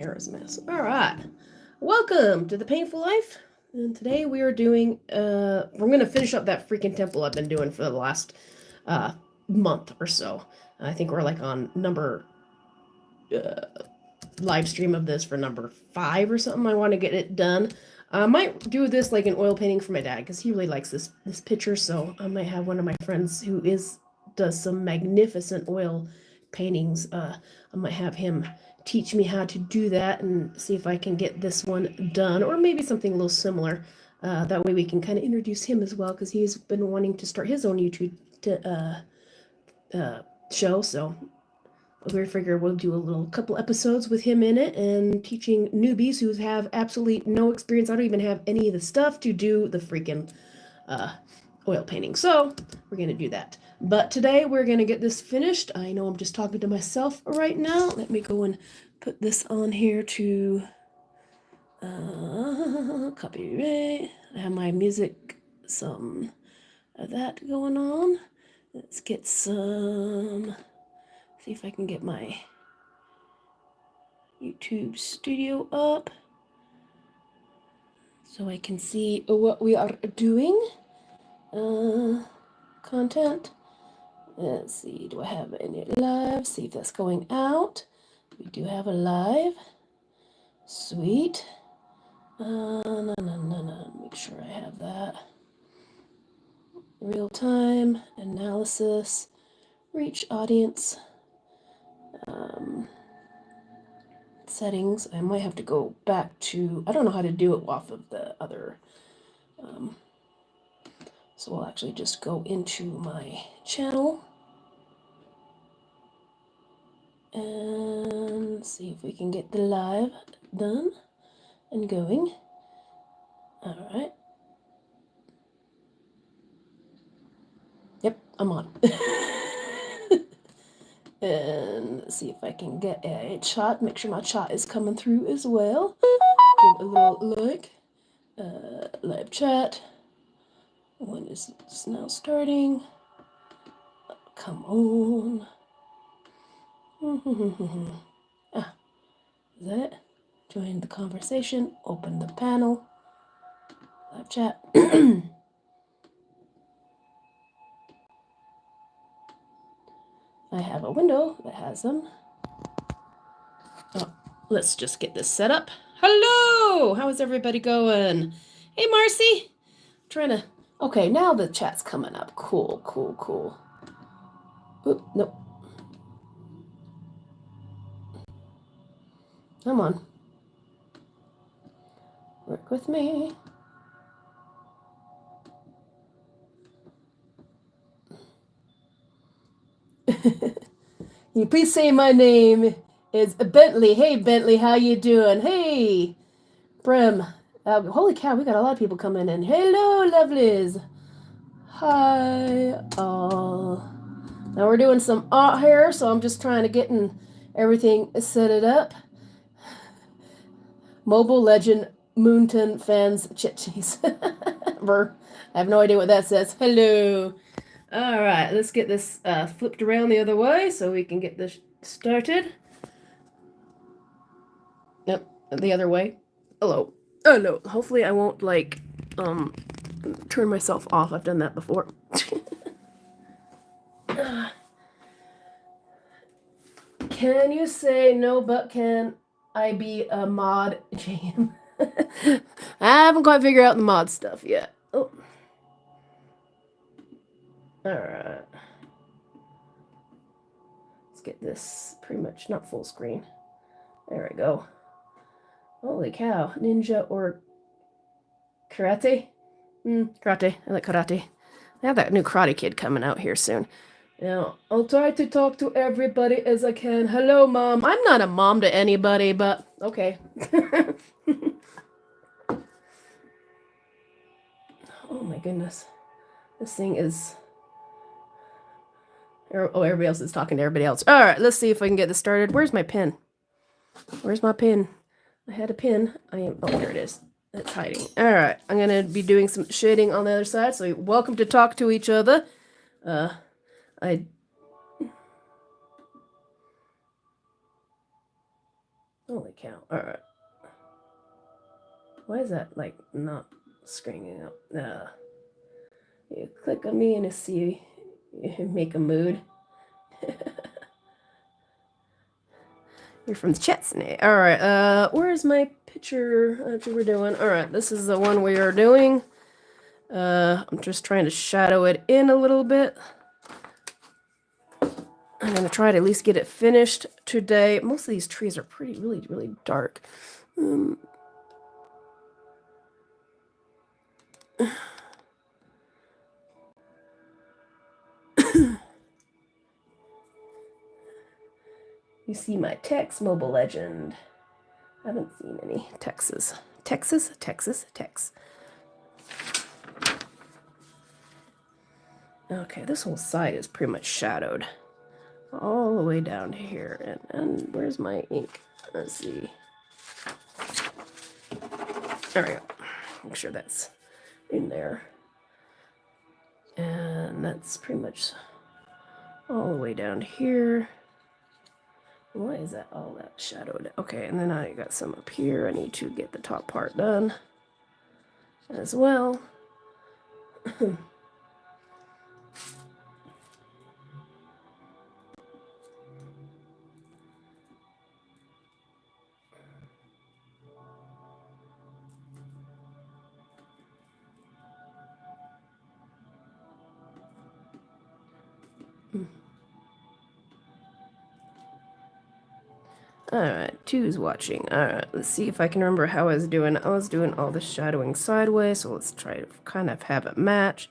Hair is a mess. All right. Welcome to the Painful Life. And today we are doing, we're going to finish up that freaking temple I've been doing for the last uh, month or so. I think we're like on number, live stream of this for number 5 or something. I want to get it done. I might do this like an oil painting for my dad because he really likes this picture. So I might have one of my friends who does some magnificent oil paintings. I might have him teach me how to do that and see if I can get this one done, or maybe something a little similar. That way we can kind of introduce him as well because he's been wanting to start his own YouTube show. So we figure we'll do a little couple episodes with him in it and teaching newbies who have absolutely no experience. I don't even have any of the stuff to do the freaking oil painting. So we're going to do that. But today we're going to get this finished. I know I'm just talking to myself right now. Let me go and put this on here to copyright. I have my music, some of that going on. Let's get some... See if I can get my YouTube studio up so I can see what we are doing. Content. Let's see, do I have any live? See if that's going out. We do have a live. Sweet. No. Make sure I have that. Real time analysis. Reach audience. Settings. I might have to go back to, I don't know how to do it off of the other, so we'll actually just go into my channel and see if we can get the live done and going. All right. Yep, I'm on. And see if I can get a chat. Make sure my chat is coming through as well. Give a little like. Live chat. When is this now starting? Come on. Ah, is that it? Join the conversation. Open the panel. Live chat. I have a window that has them. Oh, let's just get this set up. Hello! How is everybody going? Hey, Marcy! Trying to... Okay, now the chat's coming up. Cool. Oop, nope. Come on. Work with me. You please say my name is Bentley. Hey, Bentley, how you doing? Hey, Brim. Holy cow, we got a lot of people coming in. Hello, lovelies. Hi, all. Now we're doing some art here, so I'm just trying to get everything set it up. Mobile Legend Moonton fans chit cheese. I have no idea what that says. Hello. All right, let's get this flipped around the other way so we can get this started. Yep, the other way. Hello. Oh no, hopefully I won't like turn myself off. I've done that before. Can you say no, but can I be a mod jam? I haven't quite figured out the mod stuff yet. Oh. Alright. Let's get this pretty much not full screen. There we go. Holy cow. Ninja or karate? Karate. I like karate. They have that new Karate Kid coming out here soon. Now, I'll try to talk to everybody as I can. Hello, Mom. I'm not a mom to anybody, but okay. Oh my goodness. This thing is... Oh, everybody else is talking to everybody else. All right, let's see if I can get this started. Where's my pen? Where's my pen? I had a pen. Oh, here it is. It's hiding. All right, I'm going to be doing some shading on the other side, so you're welcome to talk to each other. Oh Holy cow. Alright. Why is that, like, not screening up? You click on me and you see, you make a mood. You're from the chat snake. Alright, where's my picture that you were doing? Alright, this is the one we are doing. I'm just trying to shadow it in a little bit. I'm going to try to at least get it finished today. Most of these trees are really dark. You see my Tex Mobile Legend. I haven't seen any Texas. Texas. Okay, this whole side is pretty much shadowed. All the way down to here. And where's my ink? Let's see. There we go. Make sure that's in there. And that's pretty much all the way down here. Why is that all that shadowed? Okay, and then I got some up here. I need to get the top part done as well. Alright, two's watching. Alright, let's see if I can remember how I was doing. I was doing all the shadowing sideways, so let's try to kind of have it match.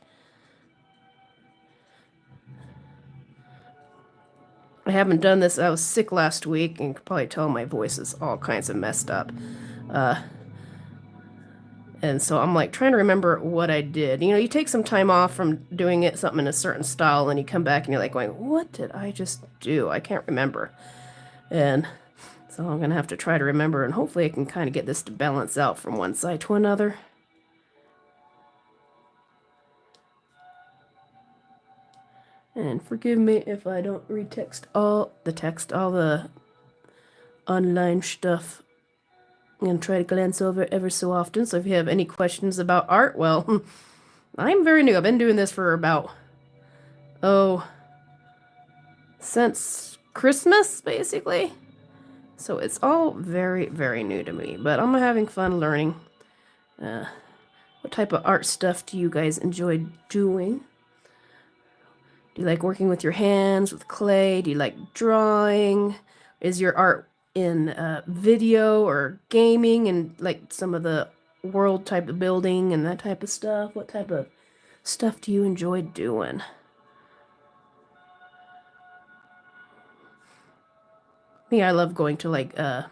I haven't done this. I was sick last week, and you can probably tell my voice is all kinds of messed up. And so I'm like trying to remember what I did. You know, you take some time off from doing it, something in a certain style, and you come back and you're like going, what did I just do? I can't remember. And so I'm going to have to try to remember, and hopefully I can kind of get this to balance out from one side to another. And forgive me if I don't retext all the online stuff. I'm going to try to glance over it ever so often. So if you have any questions about art, well, I'm very new. I've been doing this for about, since Christmas, basically. So it's all very new to me. But I'm having fun learning. What type of art stuff do you guys enjoy doing? Do you like working with your hands, with clay? Do you like drawing? Is your art in video or gaming and like some of the world type of building and that type of stuff? What type of stuff do you enjoy doing? Me, I love going to like I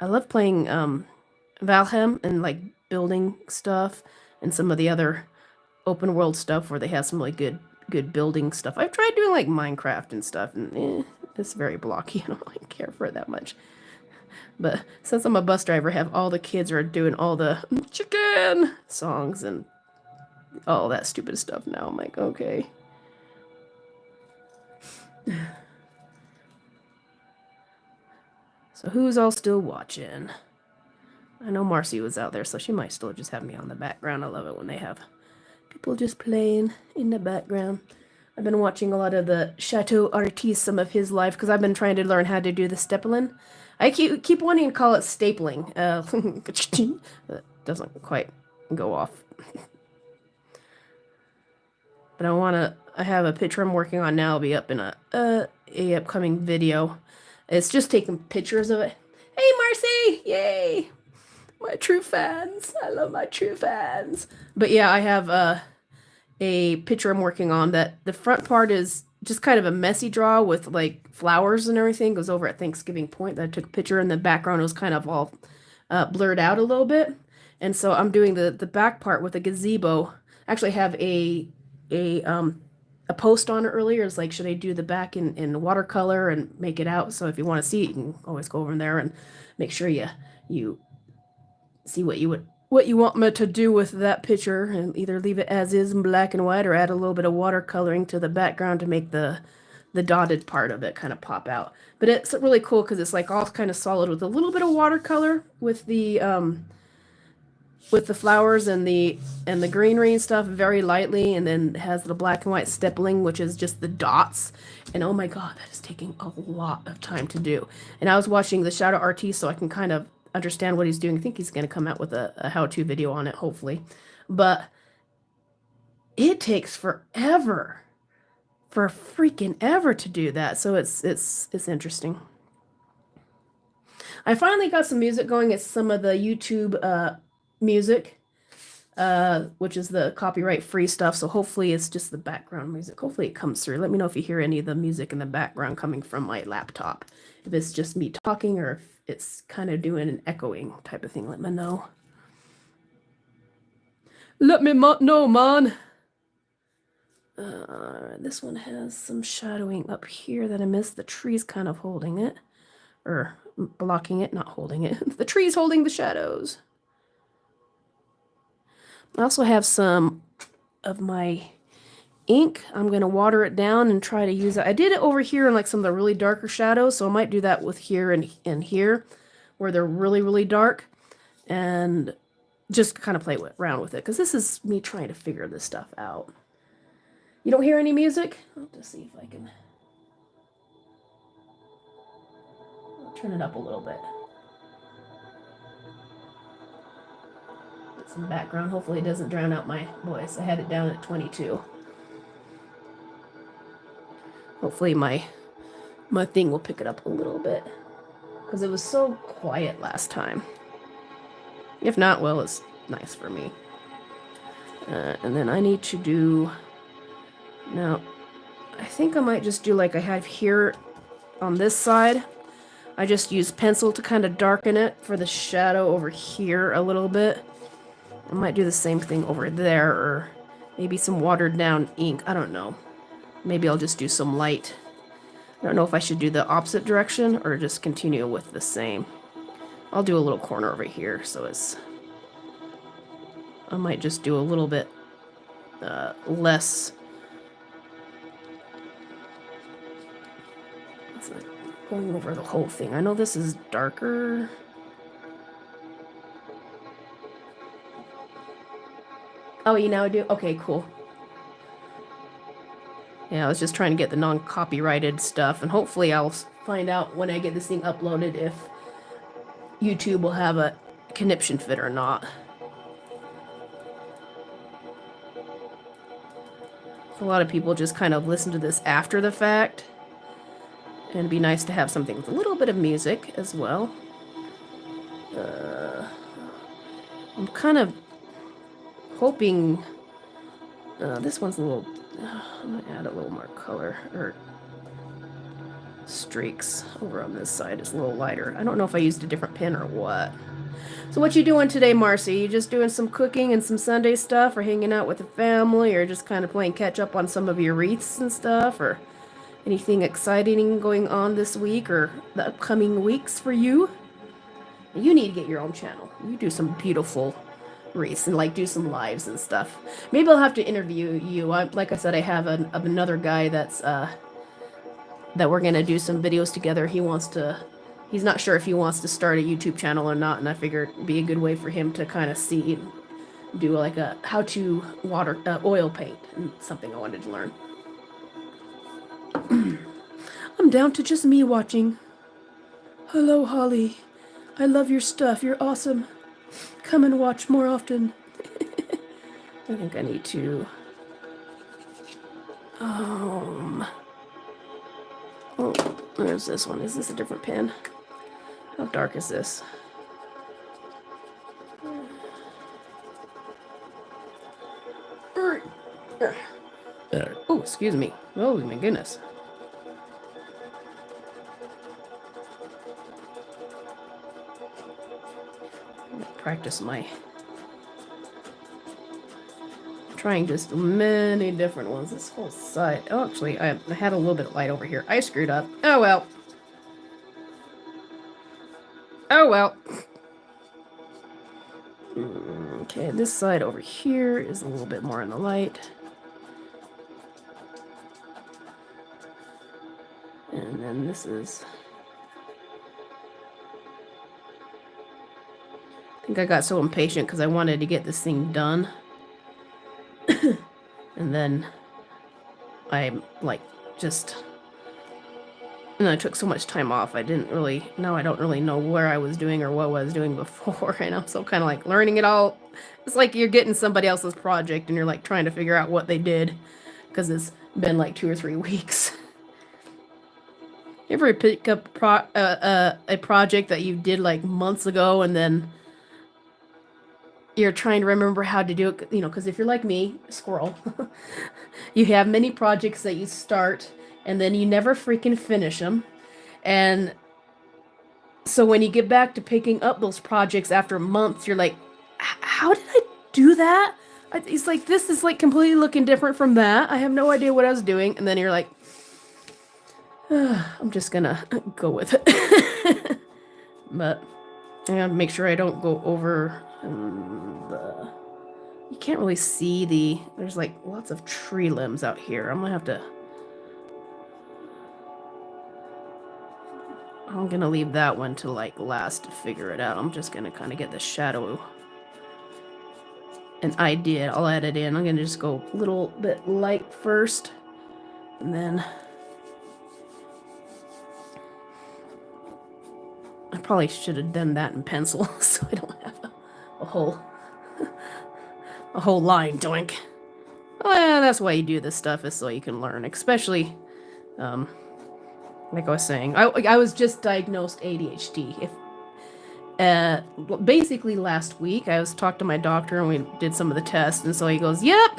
love playing Valheim and like building stuff and some of the other open world stuff where they have some really good building stuff. I've tried doing like Minecraft and stuff, and it's very blocky. I don't really care for it that much. But since I'm a bus driver, I have all the kids are doing all the chicken songs and all that stupid stuff now. I'm like, okay. So who's all still watching? I know Marcy was out there, so she might still just have me on the background. I love it when they have people just playing in the background. I've been watching a lot of the Chateau Artiste, some of his life, because I've been trying to learn how to do the stapling. I keep wanting to call it stapling. That doesn't quite go off. But I have a picture I'm working on now. It'll be up in a upcoming video. It's just taking pictures of it. Hey, Marcy! Yay! My true fans. I love my true fans. But yeah, I have a picture I'm working on that the front part is just kind of a messy draw with like flowers and everything. It goes over at Thanksgiving Point. That I took a picture, and the background was kind of all blurred out a little bit. And so I'm doing the back part with a gazebo. Actually, I have a post on it earlier. It's like, should I do the back in watercolor and make it out? So if you want to see it, you can always go over there and make sure you see what you want me to do with that picture, and either leave it as is in black and white or add a little bit of watercoloring to the background to make the the dotted part of it kind of pop out. But it's really cool because it's like all kind of solid with a little bit of watercolor with the flowers and the greenery and stuff very lightly, and then it has the black and white stippling, which is just the dots. And oh my god, that is taking a lot of time to do. And I was watching the shadow artist, so I can kind of understand what he's doing. I think he's going to come out with a how-to video on it, hopefully. But it takes forever, for freaking ever, to do that. So it's interesting. I finally got some music going. It's some of the YouTube music, which is the copyright free stuff. So hopefully it's just the background music. Hopefully it comes through. Let me know if you hear any of the music in the background coming from my laptop. If it's just me talking or if it's kind of doing an echoing type of thing, let me know. Let me know, man. This one has some shadowing up here that I missed. The tree's kind of holding it. Or blocking it, not holding it. The tree's holding the shadows. I also have some of my ink. I'm going to water it down and try to use it. I did it over here in like some of the really darker shadows, so I might do that with here and here, where they're really, really dark, and just kind of play around with it, because this is me trying to figure this stuff out. You don't hear any music? I'll have to see if I can... I'll turn it up a little bit. Get some background. Hopefully it doesn't drown out my voice. I had it down at 22. Hopefully my thing will pick it up a little bit, because it was so quiet last time. If not, well, it's nice for me. And then I need to do... Now, I think I might just do like I have here on this side. I just use pencil to kind of darken it for the shadow over here a little bit. I might do the same thing over there, or maybe some watered down ink. I don't know. Maybe I'll just do some light. I don't know if I should do the opposite direction or just continue with the same. I'll do a little corner over here, so it's... I might just do a little bit less... It's like going over the whole thing. I know this is darker. Oh, you now do? Okay, cool. Yeah, I was just trying to get the non-copyrighted stuff, and hopefully I'll find out when I get this thing uploaded if YouTube will have a conniption fit or not. A lot of people just kind of listen to this after the fact, and it'd be nice to have something with a little bit of music as well. I'm kind of hoping this one's a little... I'm gonna add a little more color, or streaks over on this side. It's a little lighter. I don't know if I used a different pen or what. So what you doing today, Marcy? You just doing some cooking and some Sunday stuff, or hanging out with the family, or just kind of playing catch up on some of your wreaths and stuff, or anything exciting going on this week or the upcoming weeks for you? You need to get your own channel. You do some beautiful wreaths and like do some lives and stuff. Maybe I'll have to interview you. Like I said, I have another guy that's that we're gonna do some videos together. He's not sure if he wants to start a YouTube channel or not, and I figured it'd be a good way for him to kind of do like a how to oil paint, and something I wanted to learn. I'm down to just me watching. Hello, Holly. I love your stuff. You're awesome. Come and watch more often. I think I need to... Oh, there's this one. Is this a different pen? How dark is this? Oh, excuse me. Oh, my goodness. Practice my... trying just many different ones. This whole side... Oh, actually, I had a little bit of light over here. I screwed up. Oh, well. Oh, well. Okay, this side over here is a little bit more in the light. then this is... I think I got so impatient because I wanted to get this thing done. And then I, like, just... And I took so much time off, I didn't really... Now I don't really know where I was doing or what I was doing before, and I'm so kind of, like, learning it all. It's like you're getting somebody else's project, and you're, like, trying to figure out what they did, because it's been, like, 2 or 3 weeks. You ever pick up a project that you did, like, months ago, and then you're trying to remember how to do it, you know, because if you're like me, squirrel, you have many projects that you start, and then you never freaking finish them. And so when you get back to picking up those projects after months, you're like, how did I do that? It's like, this is like completely looking different from that. I have no idea what I was doing. And then you're like, I'm just gonna go with it. But I gotta make sure I don't go over the... You can't really see the... There's like lots of tree limbs out here. I'm gonna leave that one to like last to figure it out. I'm just gonna kind of get the shadow an idea. I'll add it in. I'm gonna just go a little bit light first, and then I probably should have done that in pencil so I don't have a whole line. Doink. Well, yeah, that's why you do this stuff, is so you can learn, especially like I was saying, I was just diagnosed ADHD. Basically last week I was talking to my doctor and we did some of the tests, and so he goes, "Yep,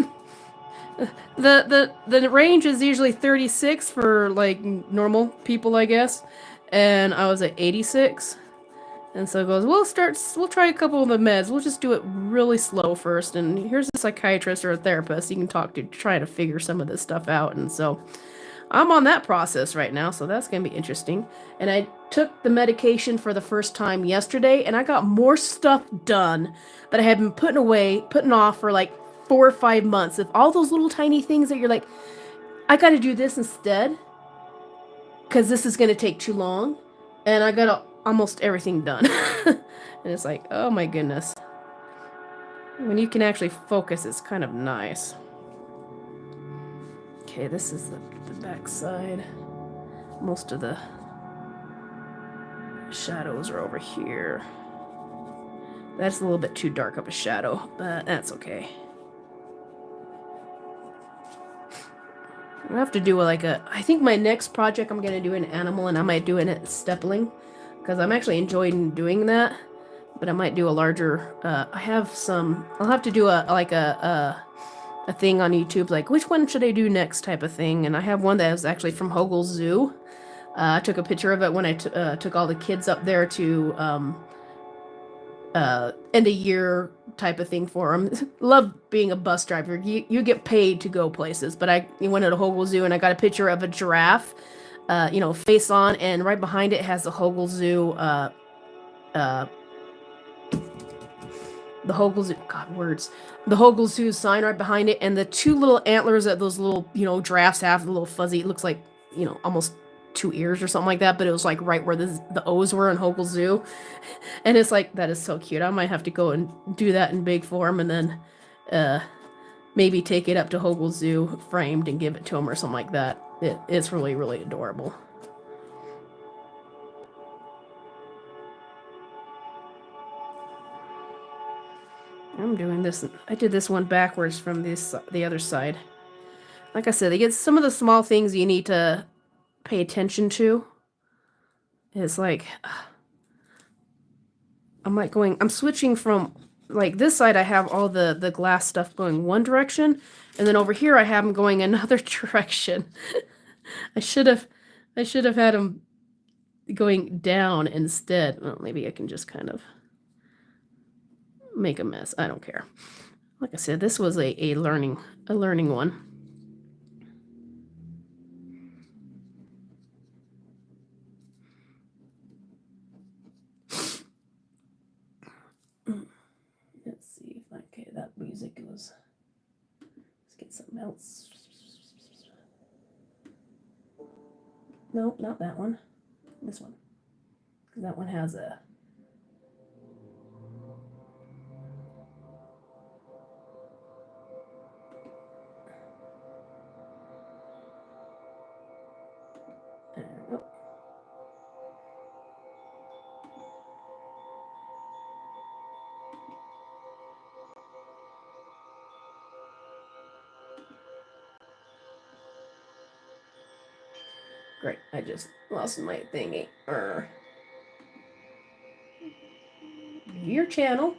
the range is usually 36 for like normal people, I guess," and I was at 86. And so he goes, we'll try a couple of the meds. We'll just do it really slow first. And here's a psychiatrist or a therapist you can talk to try to figure some of this stuff out. And so I'm on that process right now, so that's going to be interesting. And I took the medication for the first time yesterday, and I got more stuff done that I had been putting off for like 4 or 5 months. If all those little tiny things that you're like, I got to do this instead, because this is going to take too long. And I got almost everything done. And it's like, oh my goodness. When you can actually focus, it's kind of nice. Okay, this is the back side. Most of the shadows are over here. That's a little bit too dark of a shadow, but that's okay. I have to do like I think my next project I'm going to do an animal, and I might do it at Stepling, because I'm actually enjoying doing that. But I might do a larger, I'll have to do a thing on YouTube, like which one should I do next type of thing. And I have one that was actually from Hogle Zoo. I took a picture of it when I took all the kids up there to end of year type of thing for them. Love being a bus driver. You get paid to go places, but I went to Hogle Zoo and I got a picture of a giraffe, face on, and right behind it has the Hogle Zoo, the Hogle Zoo, the Hogle Zoo sign right behind it, and the 2 little antlers that those little, giraffes have, the little fuzzy, it looks like, almost 2 ears or something like that, but it was like right where the O's were in Hogle Zoo. And it's like, that is so cute. I might have to go and do that in big form, and then maybe take it up to Hogle Zoo framed and give it to them or something like that. It's really, really adorable. I'm doing this. I did this one backwards from the other side. Like I said, they get some of the small things you need to pay attention to. It's like, I'm switching from, like, this side I have all the glass stuff going one direction, and then over here I have them going another direction. I should have had them going down instead. Well, maybe I can just kind of make a mess. I don't care. Like I said, this was a learning one. Let's see if okay, that music goes. Let's get something else. Nope, not that one. This one. Because that one has a... Nope. Great, I just lost my thingy. Your channel.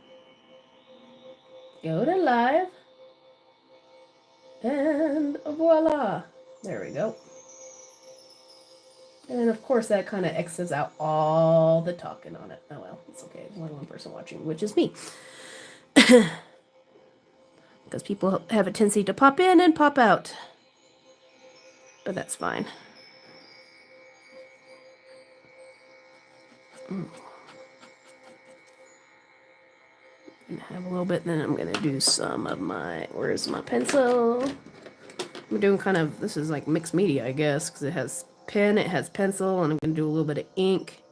Go to live. And voila. There we go. And then of course that kind of X's out all the talking on it. Oh well, it's okay. There's only one person watching, which is me. Because people have a tendency to pop in and pop out. But that's fine. I'm gonna have a little bit, then I'm gonna do some of my, where's my pencil? I'm doing kind of, this is like mixed media, I guess, because it has pen, it has pencil, and I'm gonna do a little bit of ink.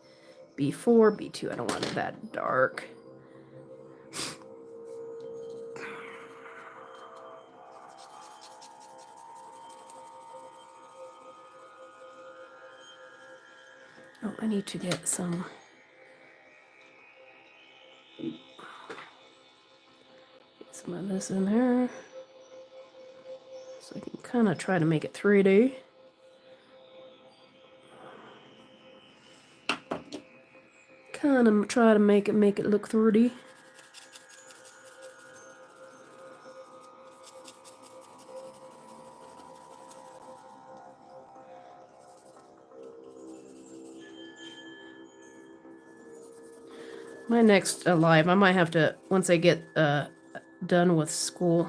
B4, B2, I don't want it that dark. Oh, I need to get some of this in there. So I can kind of try to make it 3D. Kind of try to make it look 3D. My next live, I might have to, once I get done with school,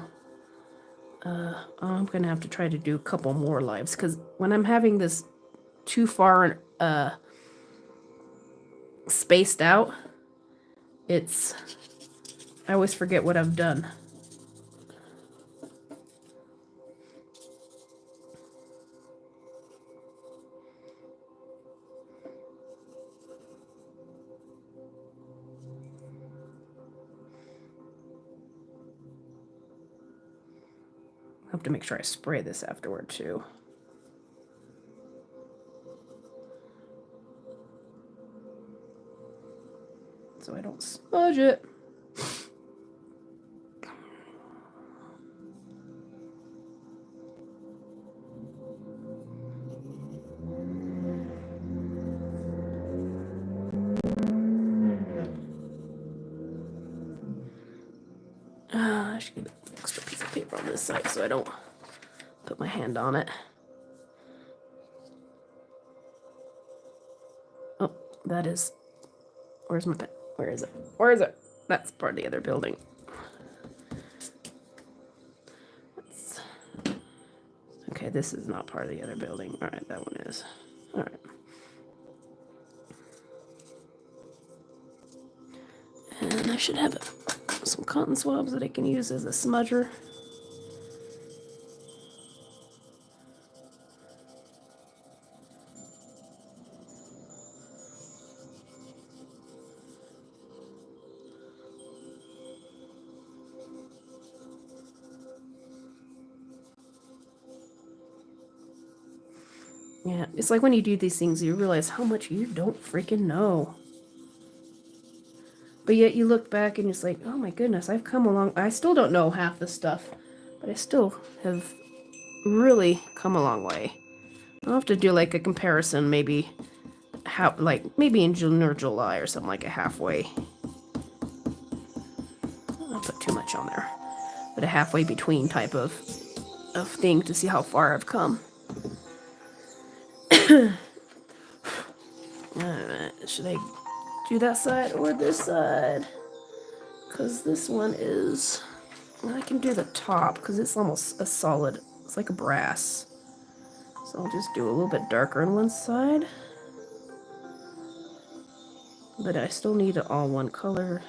I'm going to have to try to do a couple more lives, because when I'm having this too far spaced out, I always forget what I've done. I have to make sure I spray this afterward too. So I don't smudge it. I should get an extra piece of paper on this side so I don't put my hand on it. Oh, that is... Where's my pen? Where is it? Where is it? That's part of the other building. Okay, this is not part of the other building. Alright, that one is. Alright. And I should have some cotton swabs that I can use as a smudger. Yeah, it's like when you do these things, you realize how much you don't freaking know. But yet you look back and it's like, oh my goodness, I've come along. I still don't know half the stuff, but I still have really come a long way. I'll have to do like a comparison, maybe maybe in June or July or something, like a halfway. I'll put too much on there, but a halfway between type of thing to see how far I've come. Should I do that side or this side? Because this one is... I can do the top because it's almost a solid... It's like a brass. So I'll just do a little bit darker on one side. But I still need it all one color.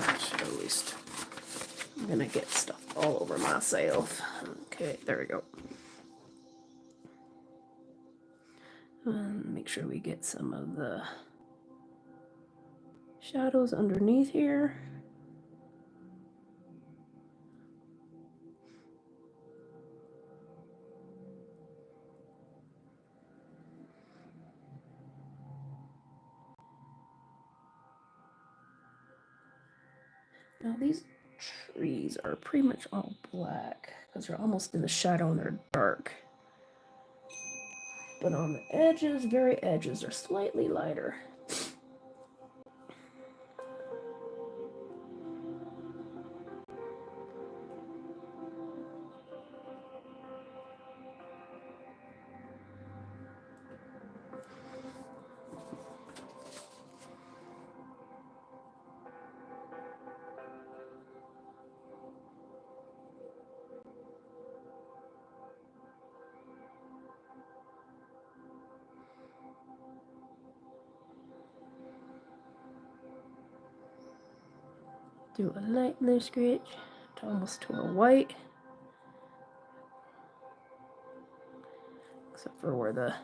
I should at least gonna get stuff all over myself. Okay, there we go. Make sure we get some of the shadows underneath here. Now these trees are pretty much all black because they're almost in the shadow and they're dark. But on the edges, very edges, they're slightly lighter. Do a light blue scratch to almost to a white. Except for where the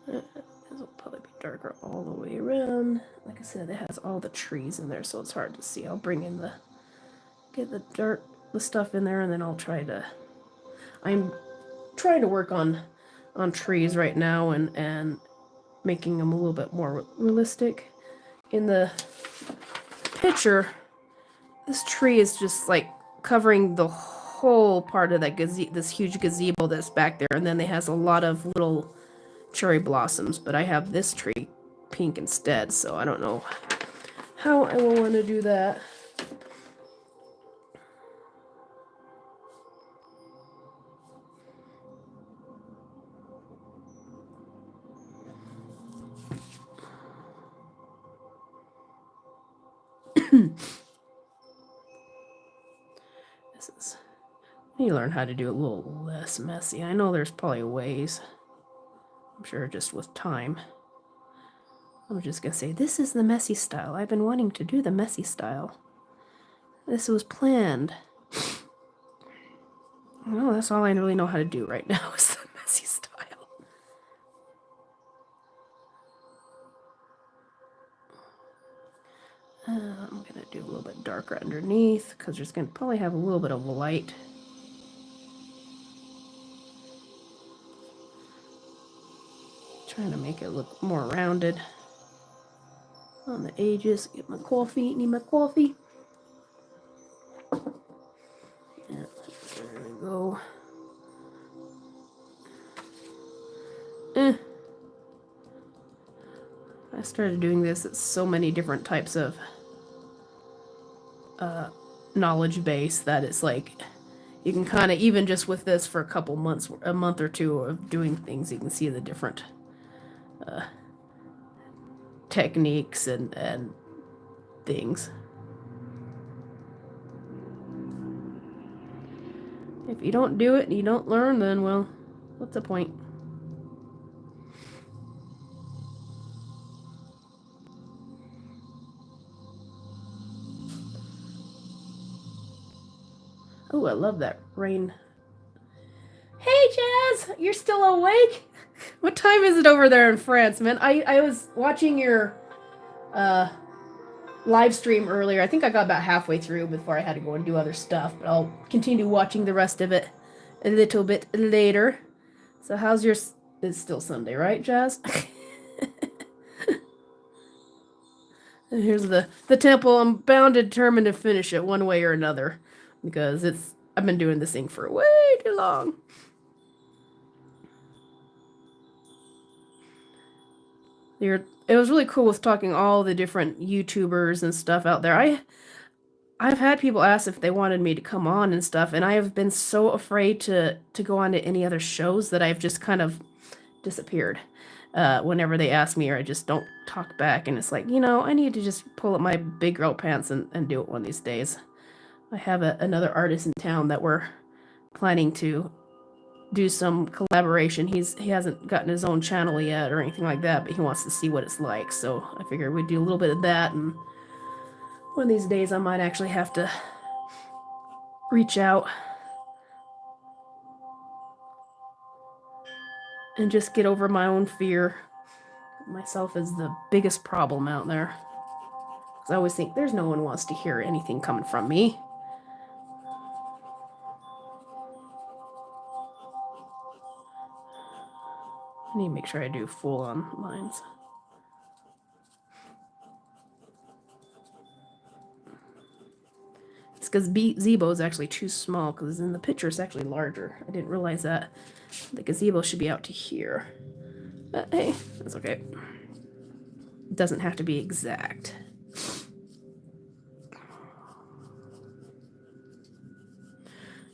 this will probably be darker all the way around. Like I said, it has all the trees in there, so it's hard to see. I'll bring in get the stuff in there, and then I'll I'm trying to work on trees right now and making them a little bit more realistic. In the picture, this tree is just like covering the whole part of that this huge gazebo that's back there, and then it has a lot of little cherry blossoms, but I have this tree pink instead, so I don't know how I will want to do that. I need to learn how to do it a little less messy. I know there's probably ways. I'm sure just with time. I'm just gonna say, this is the messy style. I've been wanting to do the messy style. This was planned. Well, that's all I really know how to do right now is the messy style. I'm gonna do a little bit darker underneath because there's gonna probably have a little bit of light. Trying to make it look more rounded on the edges. Get my coffee. Need my coffee. Yeah, there we go. I started doing this at so many different types of knowledge base that it's like you can kind of, even just with this for a month or two of doing things, you can see the different techniques and things. If you don't do it and you don't learn, then, well, what's the point? Oh, I love that rain. Hey, Jazz! You're still awake? What time is it over there in France, man? I was watching your live stream earlier. I think I got about halfway through before I had to go and do other stuff, but I'll continue watching the rest of it a little bit later. So how's your... It's still Sunday, right, Jazz? And here's the temple. I'm bound and determined to finish it one way or another because I've been doing this thing for way too long. It was really cool with talking all the different YouTubers and stuff out there. I've had people ask if they wanted me to come on and stuff, and I have been so afraid to go on to any other shows that I've just kind of disappeared whenever they ask me, or I just don't talk back. And it's like, I need to just pull up my big girl pants and do it one of these days. I have another artist in town that we're planning to do some collaboration. He hasn't gotten his own channel yet or anything like that, but he wants to see what it's like. So I figured we'd do a little bit of that, and one of these days I might actually have to reach out and just get over my own fear. Myself is the biggest problem out there. Because I always think there's no one wants to hear anything coming from me. I need to make sure I do full on lines. It's because gazebo is actually too small, because in the picture it's actually larger. I didn't realize that. The gazebo should be out to here. But hey, that's okay. It doesn't have to be exact.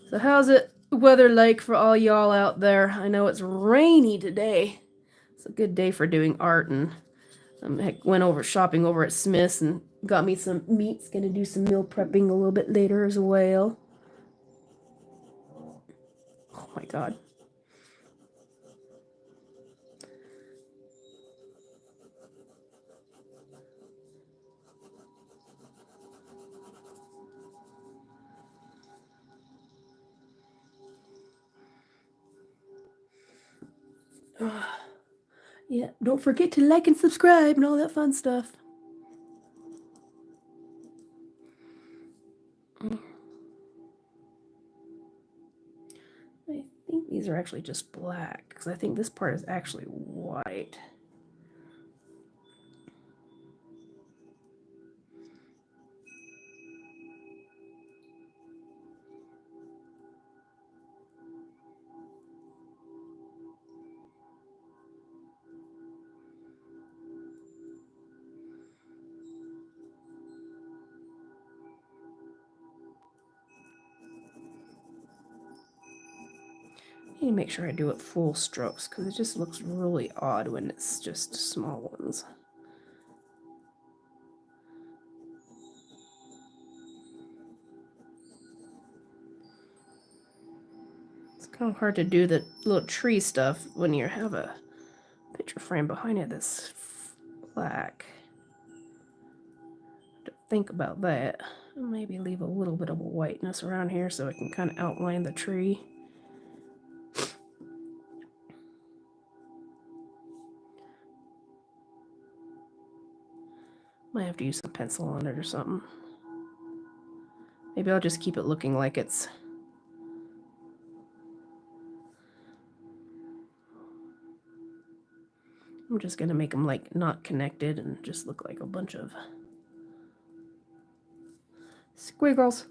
So how's it weather like for all y'all out there? I know it's rainy today. It's a good day for doing art, and I went over shopping over at Smith's and got me some meats. Gonna do some meal prepping a little bit later as well. Oh my god. Yeah, don't forget to like and subscribe and all that fun stuff. I think these are actually just black, because I think this part is actually white. I need to make sure I do it full strokes, because it just looks really odd when it's just small ones. It's kind of hard to do the little tree stuff when you have a picture frame behind it that's black. To think about that. Maybe leave a little bit of whiteness around here so I can kind of outline the tree. Might have to use some pencil on it or something. Maybe I'll just keep it looking like it's... I'm just gonna make them like not connected and just look like a bunch of squiggles.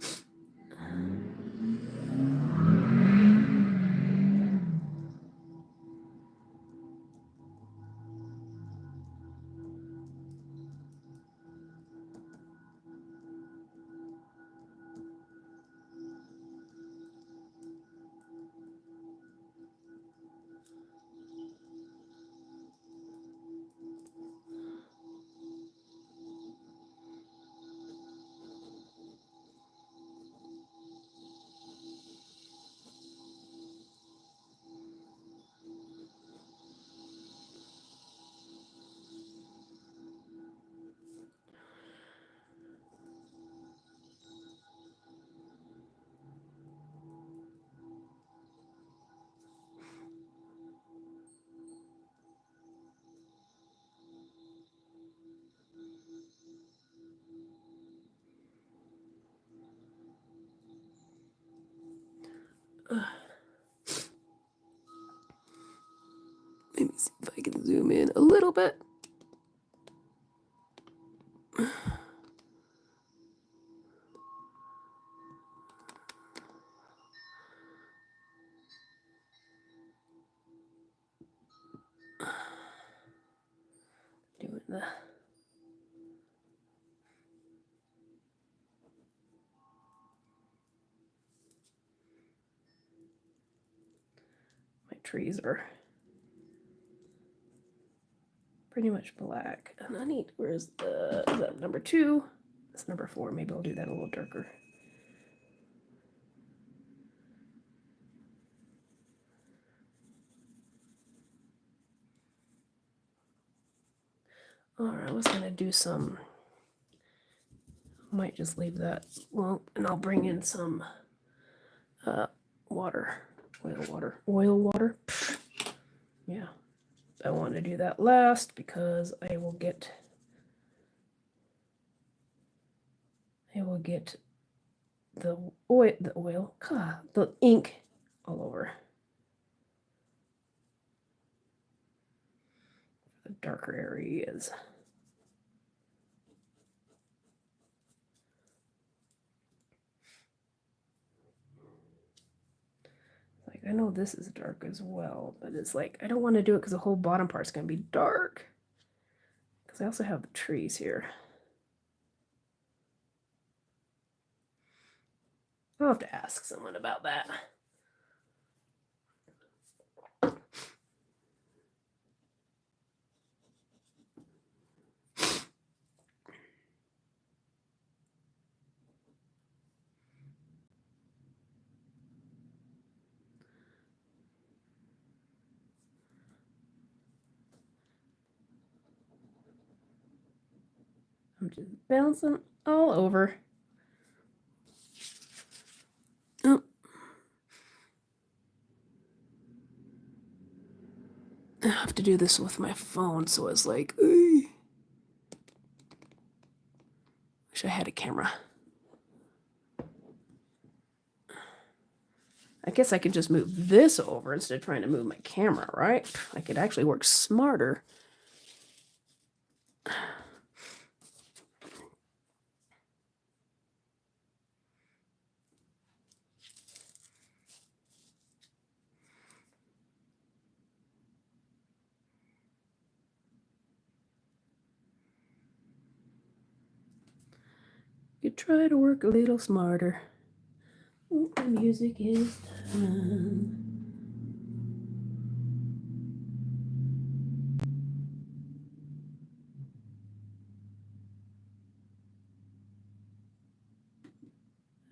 Let me see if I can zoom in a little bit. Doing the... My trees are pretty much black. And I need... Where's the... Is that number 2? That's number 4. Maybe I'll do that a little darker. Alright, I was gonna do some, might just leave that, well, and I'll bring in some water, oil water. Yeah, I want to do that last because I will get the the ink all over the darker areas. Like, I know this is dark as well, but it's like, I don't want to do it because the whole bottom part's going to be dark. Because I also have the trees here. I'll have to ask someone about that. I'm just bouncing all over. Oh. I have to do this with my phone, so it's like, wish I had a camera. I guess I could just move this over instead of trying to move my camera, right? I could actually work smarter. You try to work a little smarter. Ooh, the music is done.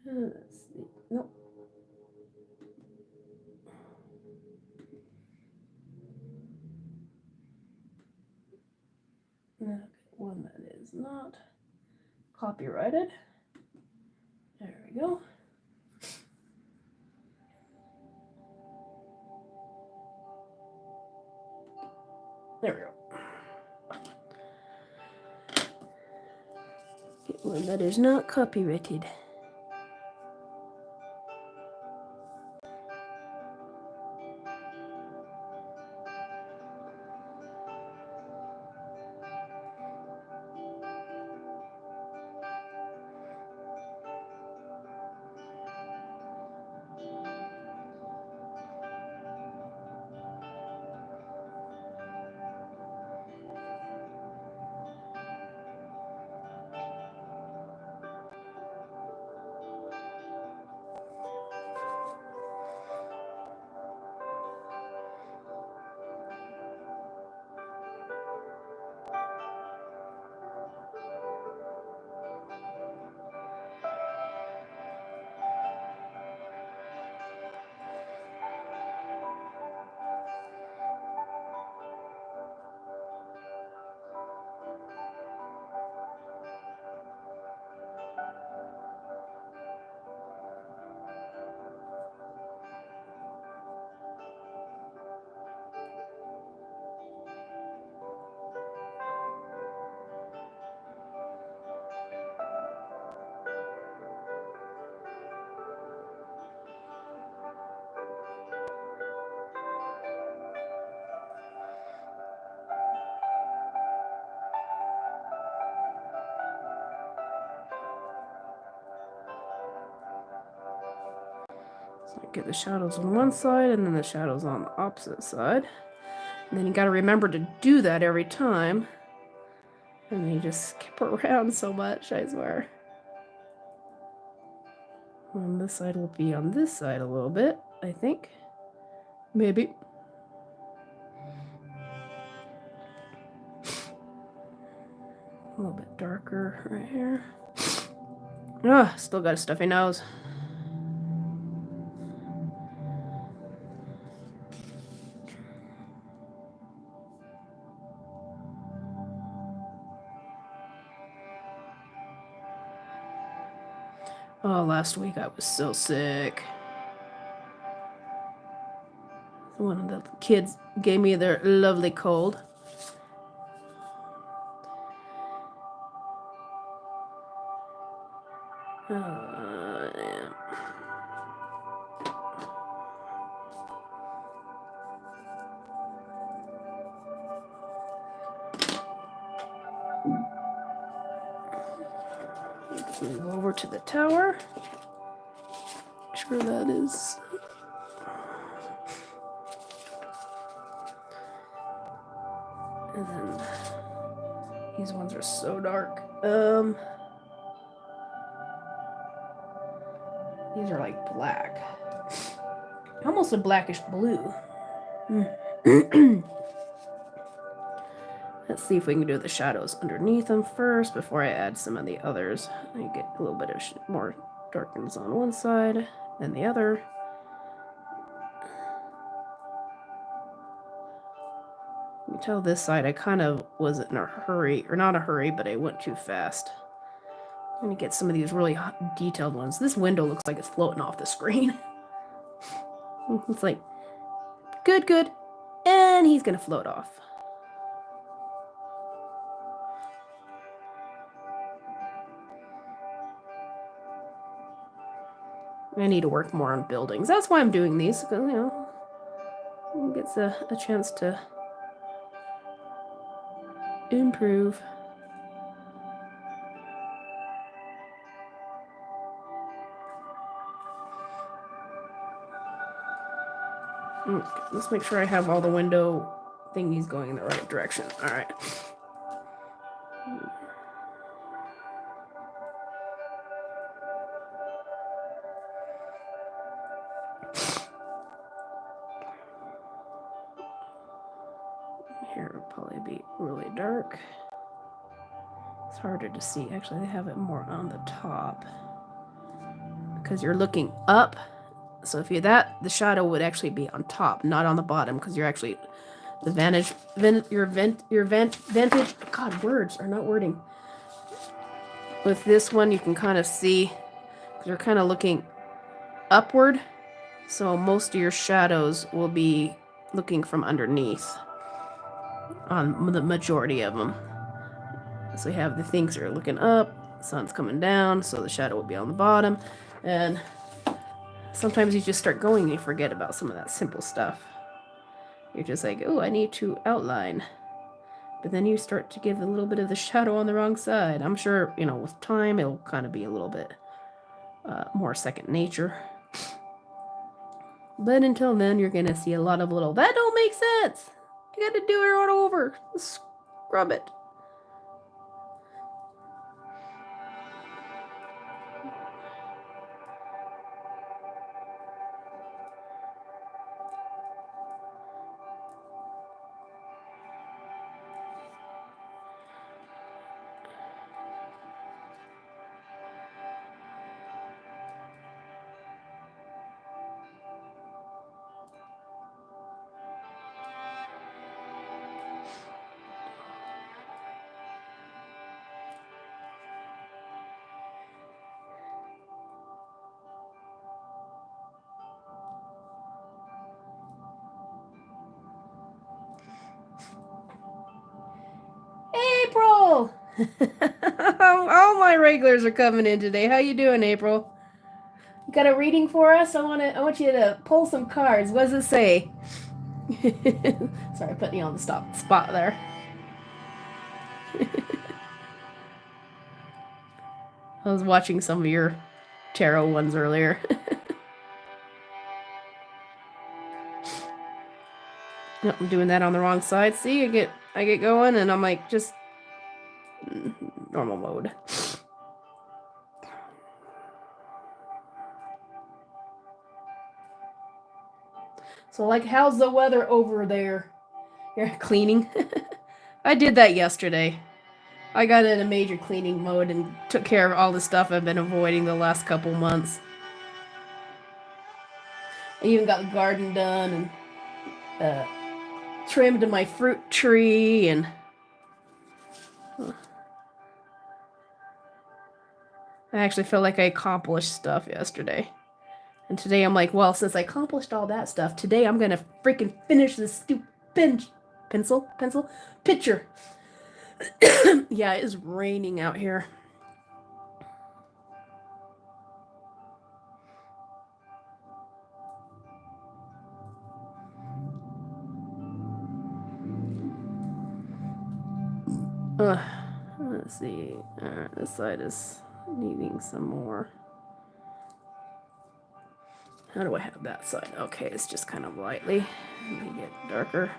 Let's see. Nope. Okay, one that is not copyrighted. There we go. There we go. Get one that is not copyrighted. So get the shadows on one side and then the shadows on the opposite side. And then you gotta remember to do that every time. And you just skip around so much, I swear. And this side will be on this side a little bit, I think. Maybe. A little bit darker right here. Ah, still got a stuffy nose. Oh, last week I was so sick. One of the kids gave me their lovely cold. Yeah. Move over to the tower. Sure that is. And then these ones are so dark. These are like black. Almost a blackish blue. Let's see if we can do the shadows underneath them first before I add some of the others. I get a little bit of more darkens on one side than the other. You can tell this side I kind of was in a hurry, or not a hurry, but I went too fast. I'm going to get some of these really detailed ones. This window looks like it's floating off the screen. It's like, good, good. And he's going to float off. I need to work more on buildings. That's why I'm doing these, because, you know, it gets a chance to improve. Let's make sure I have all the window thingies going in the right direction. All right. Here will probably be really dark. It's harder to see. Actually, they have it more on the top because you're looking up. So if you the shadow would actually be on top, not on the bottom, because you're actually the vantage. God, words are not wording. With this one, you can kind of see you're kind of looking upward, so most of your shadows will be looking from underneath on the majority of them. So you have the things that are looking up, sun's coming down, so the shadow will be on the bottom, and sometimes you just start going and you forget about some of that simple stuff. You're just like, oh, I need to outline. But then you start to give a little bit of the shadow on the wrong side. I'm sure, you know, with time, it'll kind of be a little bit more second nature. But until then, you're going to see a lot of little, that don't make sense. You got to do it all over. Scrub it. April! All my regulars are coming in today. How you doing, April? You got a reading for us? I want you to pull some cards. What does it say? Sorry, putting you on the spot there. I was watching some of your tarot ones earlier. Nope, I'm doing that on the wrong side. See, I get going, and I'm like, just normal mode. So, like, how's the weather over there? You're cleaning? I did that yesterday. I got in a major cleaning mode and took care of all the stuff I've been avoiding the last couple months. I even got the garden done and trimmed my fruit tree and I actually felt like I accomplished stuff yesterday. And today I'm like, well, since I accomplished all that stuff, today I'm gonna freaking finish this stupid pencil picture. Yeah, it is raining out here. Let's see. This side is needing some more. How do I have that side? Okay, it's just kind of lightly. Let me get darker.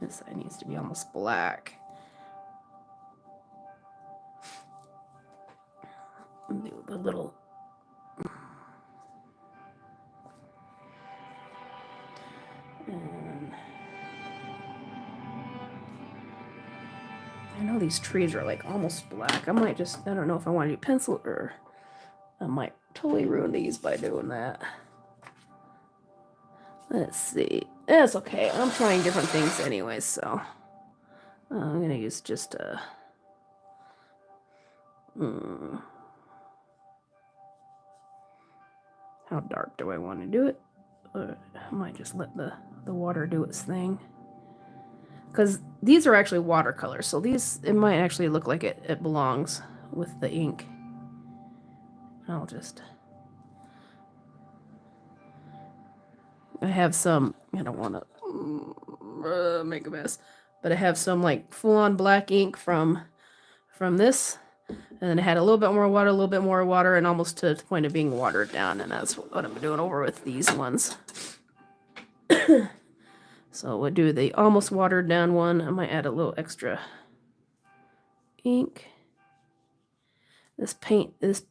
This side needs to be almost black. Do the little. And I know these trees are like almost black. I might just, I don't know if I want to do pencil or I might totally ruin these by doing that. Let's see. It's okay. I'm trying different things anyway, so I'm gonna use just a. How dark do I want to do it? I might just let the water do its thing. Because these are actually watercolors, so these, it might actually look like it belongs with the ink. I'll just. I have some, I don't want to make a mess, but I have some like full-on black ink from this, and then I had a little bit more water, and almost to the point of being watered down, and that's what I'm doing over with these ones. So we'll do the almost watered down one. I might add a little extra ink. This paint, this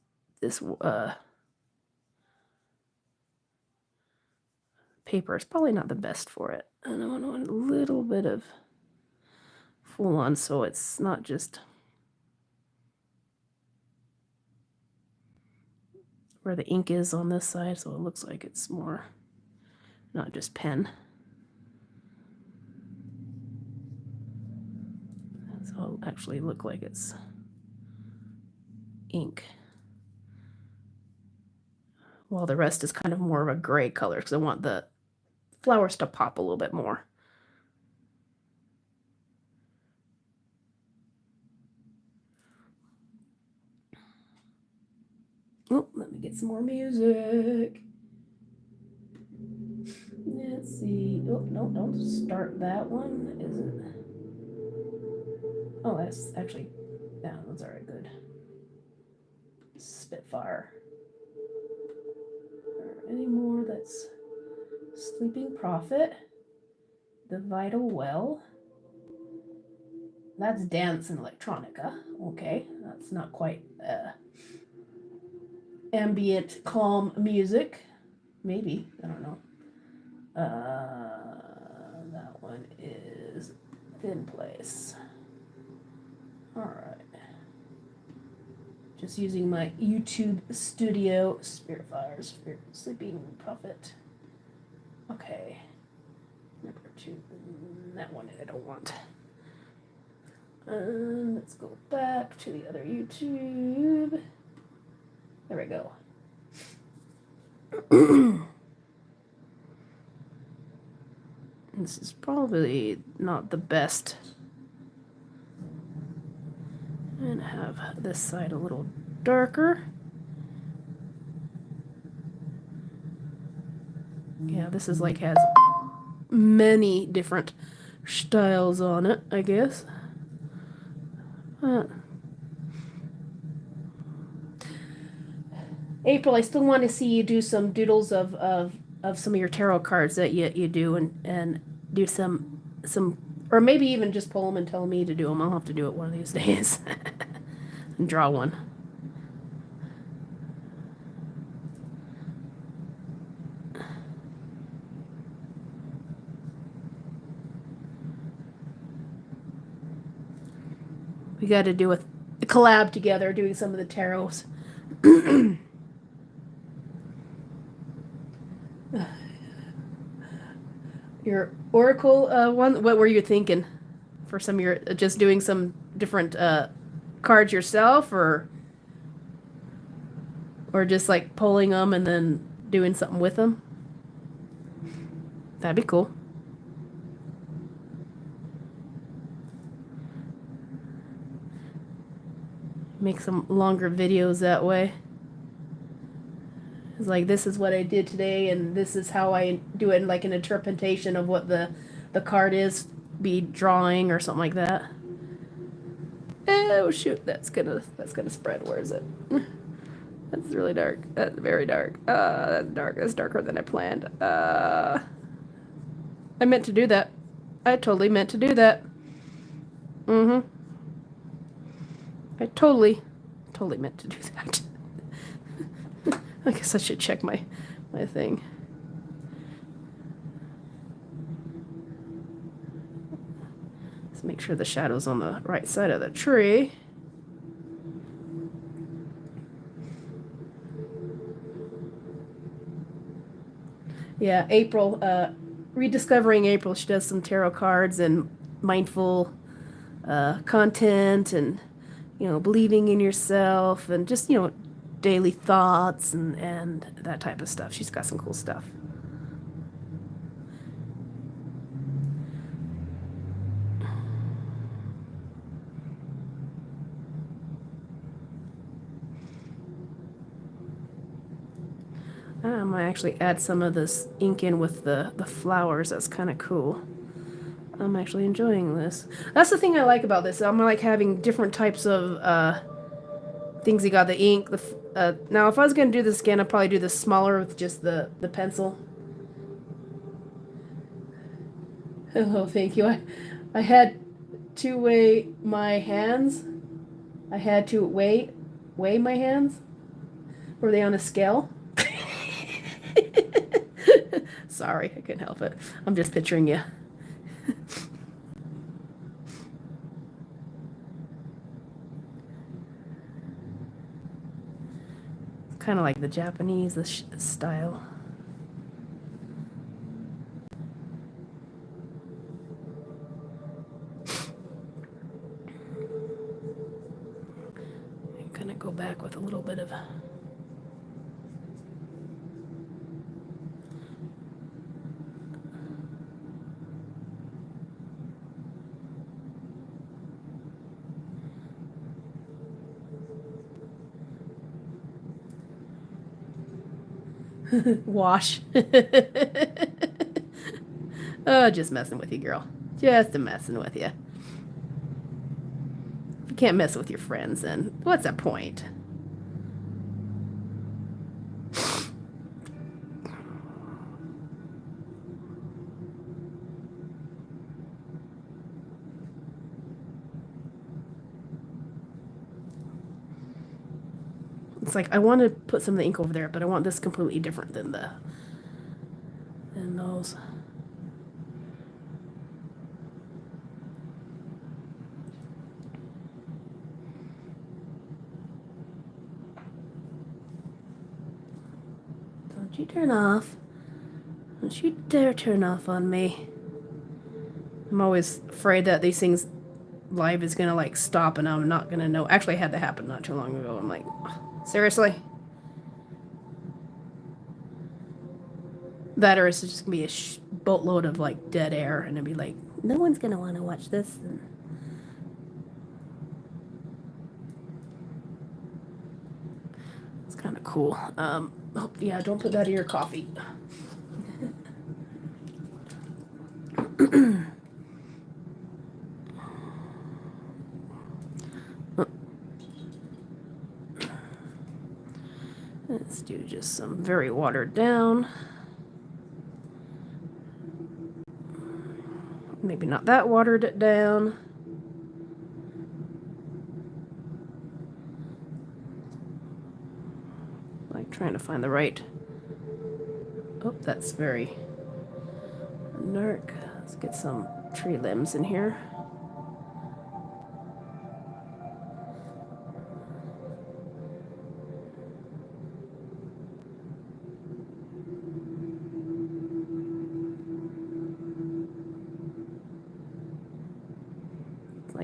paper is probably not the best for it. And I want a little bit of full on, so it's not just where the ink is on this side, so it looks like it's more not just pen. So it'll actually look like it's ink. While the rest is kind of more of a gray color, because I want the flowers to pop a little bit more. Oh, let me get some more music. Let's see. Oh, no, don't start that one. Is it? Oh, that's actually, yeah, that's all right, good. Spitfire. Any more? That's Sleeping Prophet. The Vital Well. That's Dance and Electronica. Okay, that's not quite ambient, calm music. Maybe, I don't know. That one is Thin Place. All right. Just using my YouTube Studio Spirit Fires, Sleeping Prophet. Okay. Number 2. That one I don't want. Let's go back to the other YouTube. There we go. This is probably not the best. And have this side a little darker. Yeah, this is like has many different styles on it, I guess. April, I still want to see you do some doodles of some of your tarot cards that you do, and do some, or maybe even just pull them and tell me to do them. I'll have to do it one of these days and draw one. We got to do a collab together, doing some of the tarots. Your oracle one. What were you thinking for some of your just doing some different cards yourself, or just like pulling them and then doing something with them? That'd be cool. Make some longer videos that way. It's like, this is what I did today, and this is how I do it, like an interpretation of what the card is, be drawing or something like that. Oh shoot, that's gonna spread. Where is it? That's really dark. That's very dark. That's dark. That's darker than I planned. I meant to do that. I totally meant to do that. Mm-hmm. I totally meant to do that. I guess I should check my thing. Let's make sure the shadow's on the right side of the tree. Yeah, April, rediscovering April. She does some tarot cards and mindful content, and believing in yourself, and just daily thoughts and that type of stuff. She's got some cool stuff. I might actually add some of this ink in with the flowers. That's kind of cool. I'm actually enjoying this. That's the thing I like about this. I'm like having different types of things. You got the ink. Now, if I was going to do this again, I'd probably do this smaller with just the pencil. Oh, thank you. I had to weigh my hands. I had to weigh my hands. Were they on a scale? Sorry, I couldn't help it. I'm just picturing you. Kind of like the Japanese style. I'm gonna go back with a little bit of wash. Oh, just messing with you, girl. Just messing with you. If you can't mess with your friends, then what's the point? It's like, I want to put some of the ink over there, but I want this completely different than those. Don't you turn off. Don't you dare turn off on me. I'm always afraid that these things live is gonna like stop and I'm not gonna know. Actually, I had that happen not too long ago. I'm like, seriously? That, or it's just gonna be a boatload of like dead air, and it'd be like, no one's gonna want to watch this. And it's kind of cool. Oh, yeah, don't put that in your coffee. Let's do just some very watered down. Maybe not that watered it down. Like trying to find the right. Oh, that's very dark. Let's get some tree limbs in here.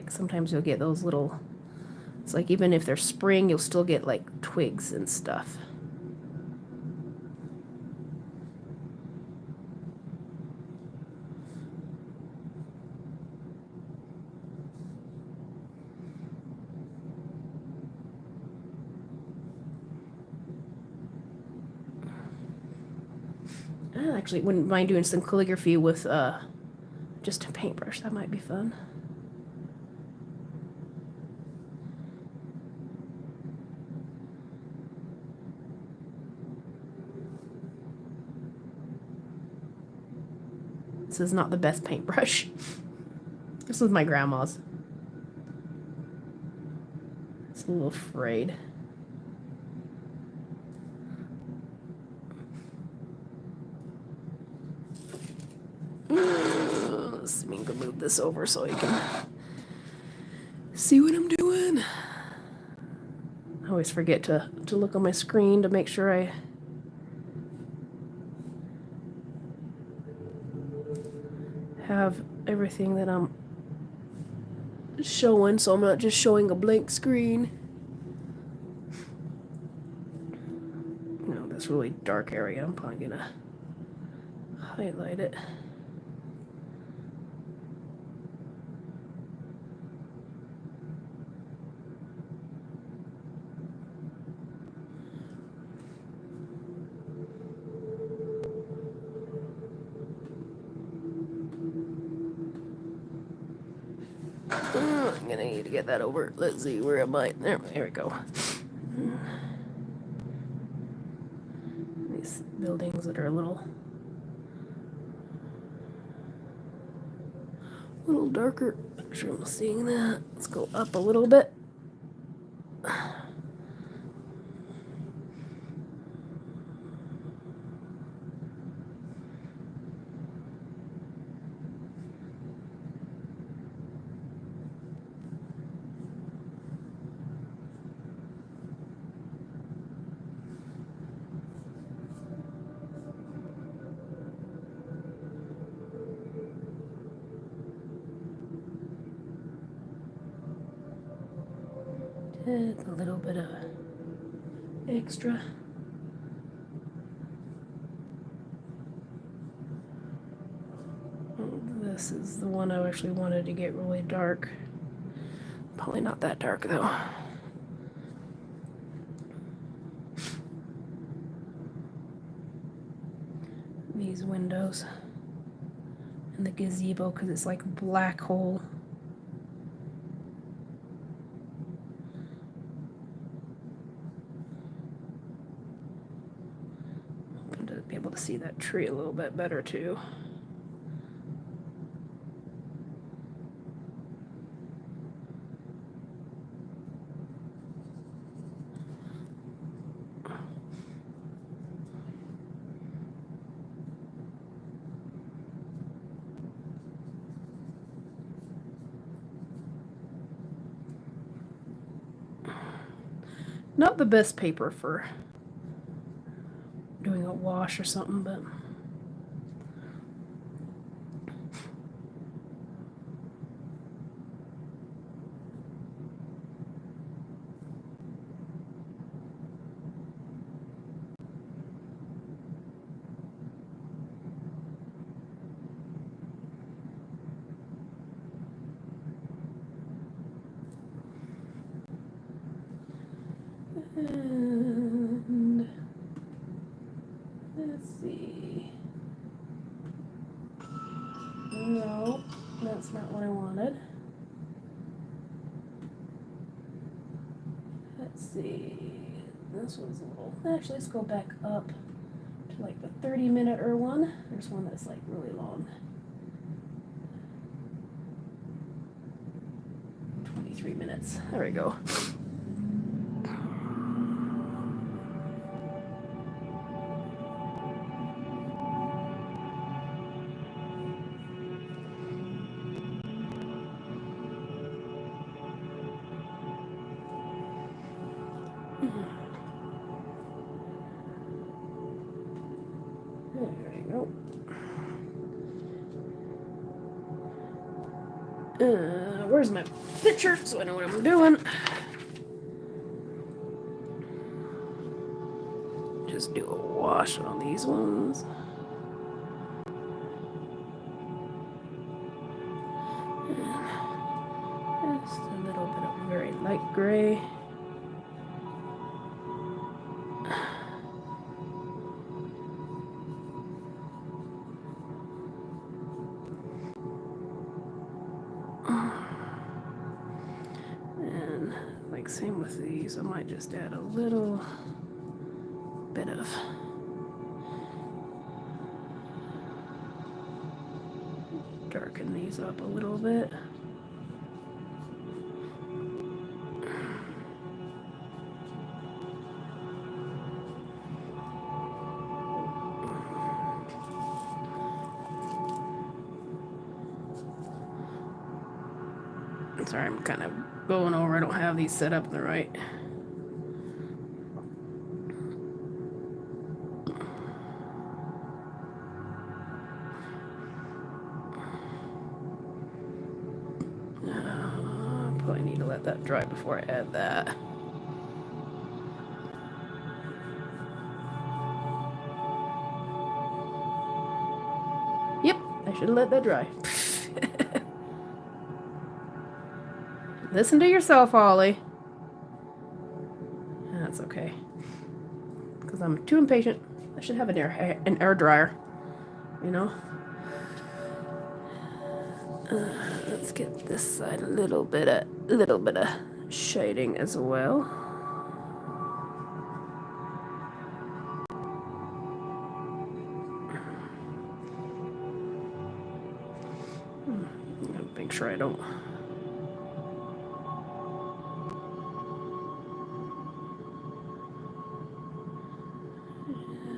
like sometimes you'll get those little, it's like even if they're spring, you'll still get like twigs and stuff. I actually wouldn't mind doing some calligraphy with just a paintbrush. That might be fun. This is not the best paintbrush. This was my grandma's. It's a little frayed. Let's see if we can move this over so you can see what I'm doing. I always forget to look on my screen to make sure I have everything that I'm showing, so I'm not just showing a blank screen. No, this really dark area, I'm probably gonna highlight it. I'm gonna need to get that over. Let's see, where am I? There we go. These buildings that are a little darker. Make sure I'm seeing that. Let's go up a little bit. Just a little bit of extra. This is the one I actually wanted to get really dark. Probably not that dark though. These windows and the gazebo, because it's like a black hole. I'm going to be able to see that tree a little bit better too. Not the best paper for doing a wash or something, but and let's see. No, that's not what I wanted. Let's see. This one's a little. Actually, let's go back up to like the 30-minute one. There's one that's like really long. 23 minutes. There we go. There we go. where's my picture so I know what I'm doing? Just do a wash on these ones. And just a little bit of very light gray. And like same with these, I might just add a little bit of darken these up a little bit. Sorry, I'm kind of going over. I don't have these set up the right. Probably need to let that dry before I add that. Yep, I should have let that dry. Listen to yourself, Holly. That's okay. Because I'm too impatient. I should have an air dryer. You know? Let's get this side a little bit of shading as well. I'm gonna make sure I don't.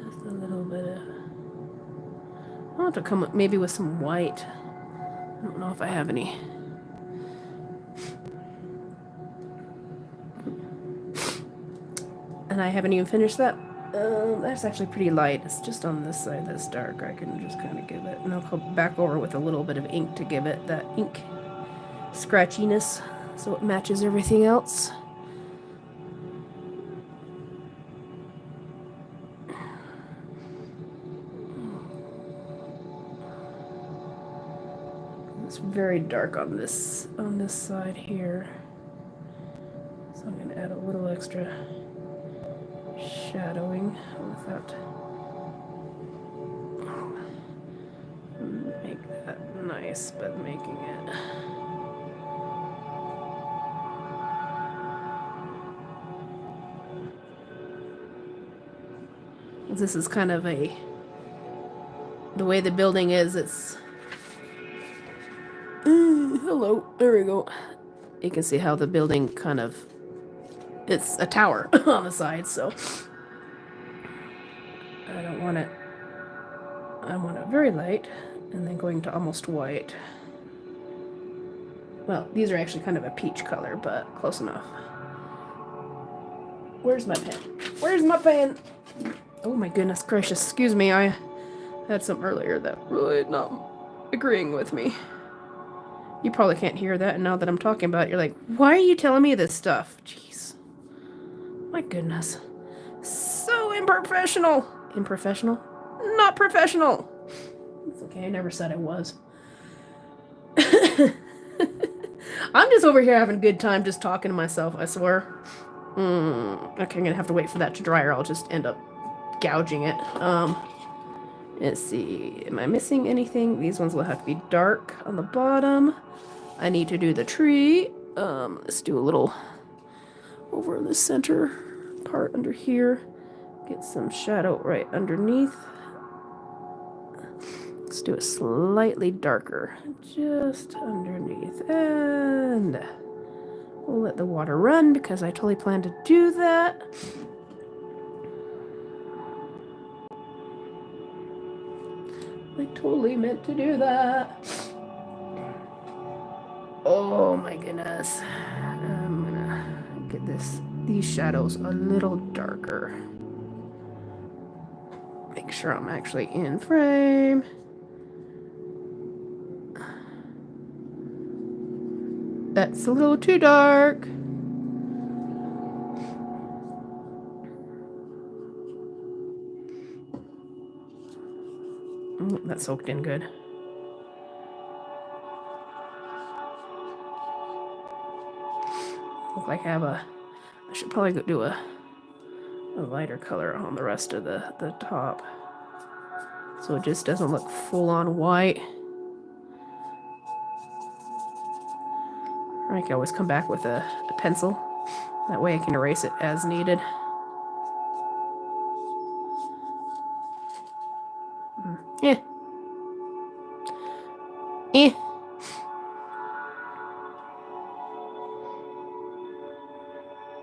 Just a little bit of. I'll have to come up maybe with some white. I don't know if I have any. And I haven't even finished that. That's actually pretty light. It's just on this side that's dark. I can just kind of give it, and I'll come back over with a little bit of ink to give it that ink scratchiness so it matches everything else. It's very dark on this side here, so I'm going to add a little extra shadowing without make that nice, but making it this is kind of the way the building is. It's hello, there we go. You can see how the building kind of, it's a tower on the side, so I don't want it, I want it very light and then going to almost white. Well, these are actually kind of a peach color, but close enough. Where's my pen? Where's my pen? Oh my goodness gracious, excuse me, I had some earlier that really not agreeing with me. You probably can't hear that, and now that I'm talking about it, you're like, why are you telling me this stuff? Jeez. My goodness. So unprofessional. Unprofessional? Not professional. It's okay, I never said I was. I'm just over here having a good time just talking to myself, I swear. Okay, I'm gonna have to wait for that to dry or I'll just end up gouging it. Let's see, am I missing anything? These ones will have to be dark on the bottom. I need to do the tree. Let's do a little over in the center part under here. Get some shadow right underneath. Let's do it slightly darker, just underneath. And we'll let the water run because I totally plan to do that. I totally meant to do that. Oh my goodness. I'm gonna get these shadows a little darker. Make sure I'm actually in frame. That's a little too dark. That soaked in good. Look like I should probably go do a lighter color on the rest of the top, so it just doesn't look full on white. Or I can always come back with a pencil. That way I can erase it as needed. Yeah. Eh.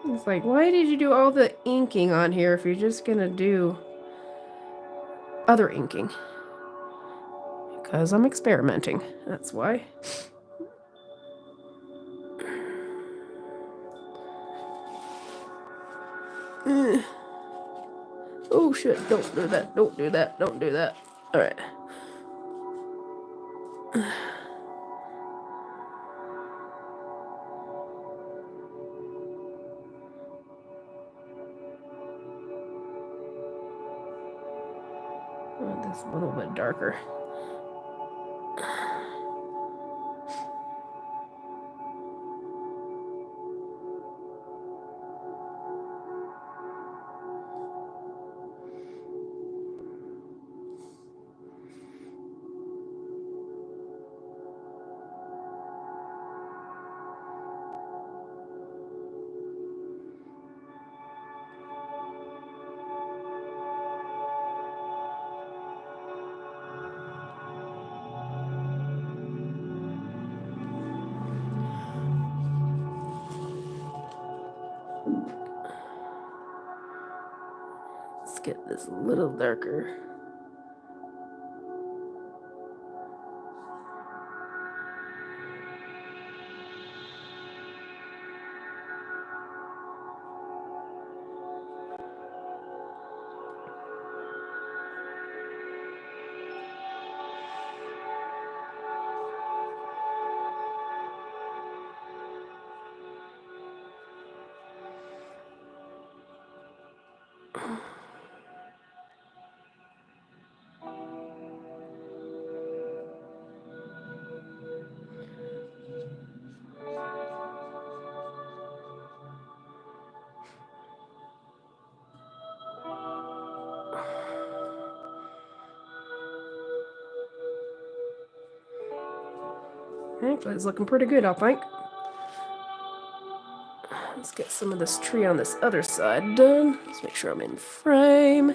It's like, why did you do all the inking on here if you're just gonna do other inking? Because I'm experimenting. That's why. Oh shit, don't do that, don't do that, don't do that. Alright. This a little bit darker. Let's get this a little darker. Actually, it's looking pretty good, I think. Let's get some of this tree on this other side done. Let's make sure I'm in frame.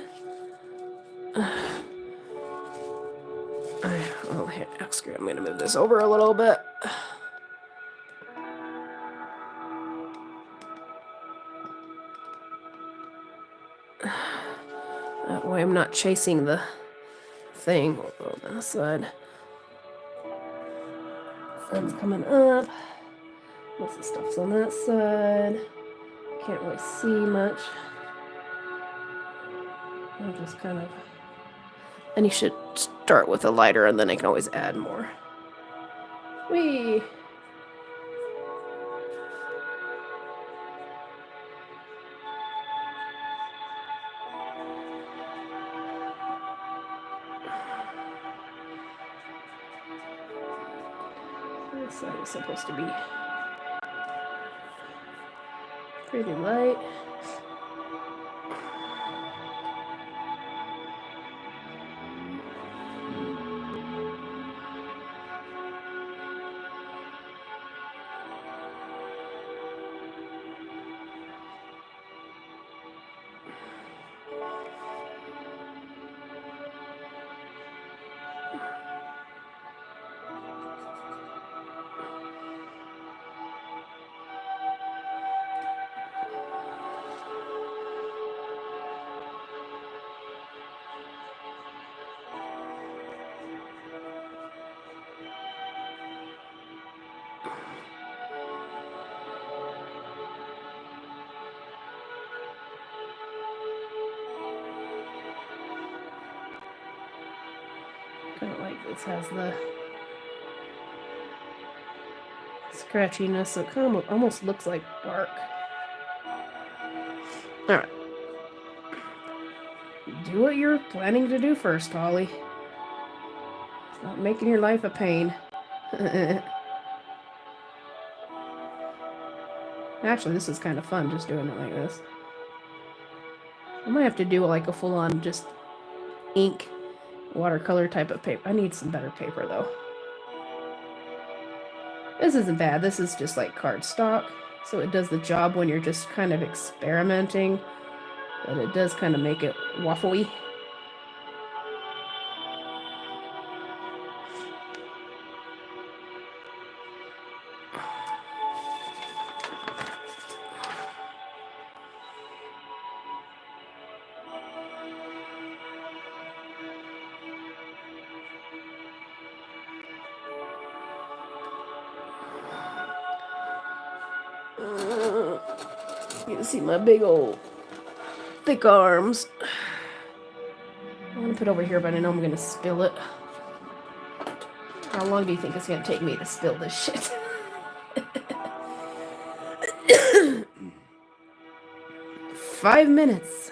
Oh, here, screw it. I'm going to move this over a little bit. That way I'm not chasing the thing. We'll go on that side. Sun's coming up. Most of the stuff's on that side. Can't really see much. I'll just kind of... And you should start with a lighter and then I can always add more. Whee! This side is supposed to be pretty light. Kind of like this has the... It's scratchiness, so it kind of almost looks like bark. Alright. Do what you're planning to do first, Holly. Stop making your life a pain. Actually, this is kind of fun, just doing it like this. I might have to do like a full-on just ink watercolor type of paper. I need some better paper, though. This isn't bad. This is just like cardstock, so it does the job when you're just kind of experimenting, but it does kind of make it waffly. You can see my big old thick arms. I'm gonna put it over here, but I know I'm gonna spill it. How long do you think it's gonna take me to spill this shit? 5 minutes.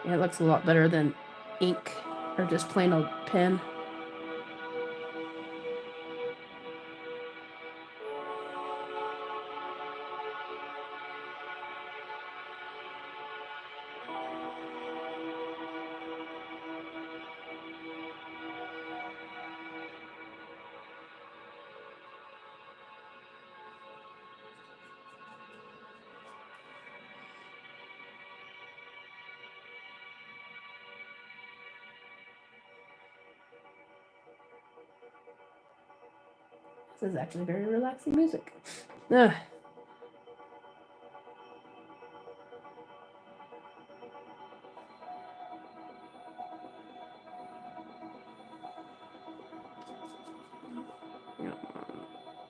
Yeah, it looks a lot better than ink or just plain old pen. This is actually very relaxing music. Ugh.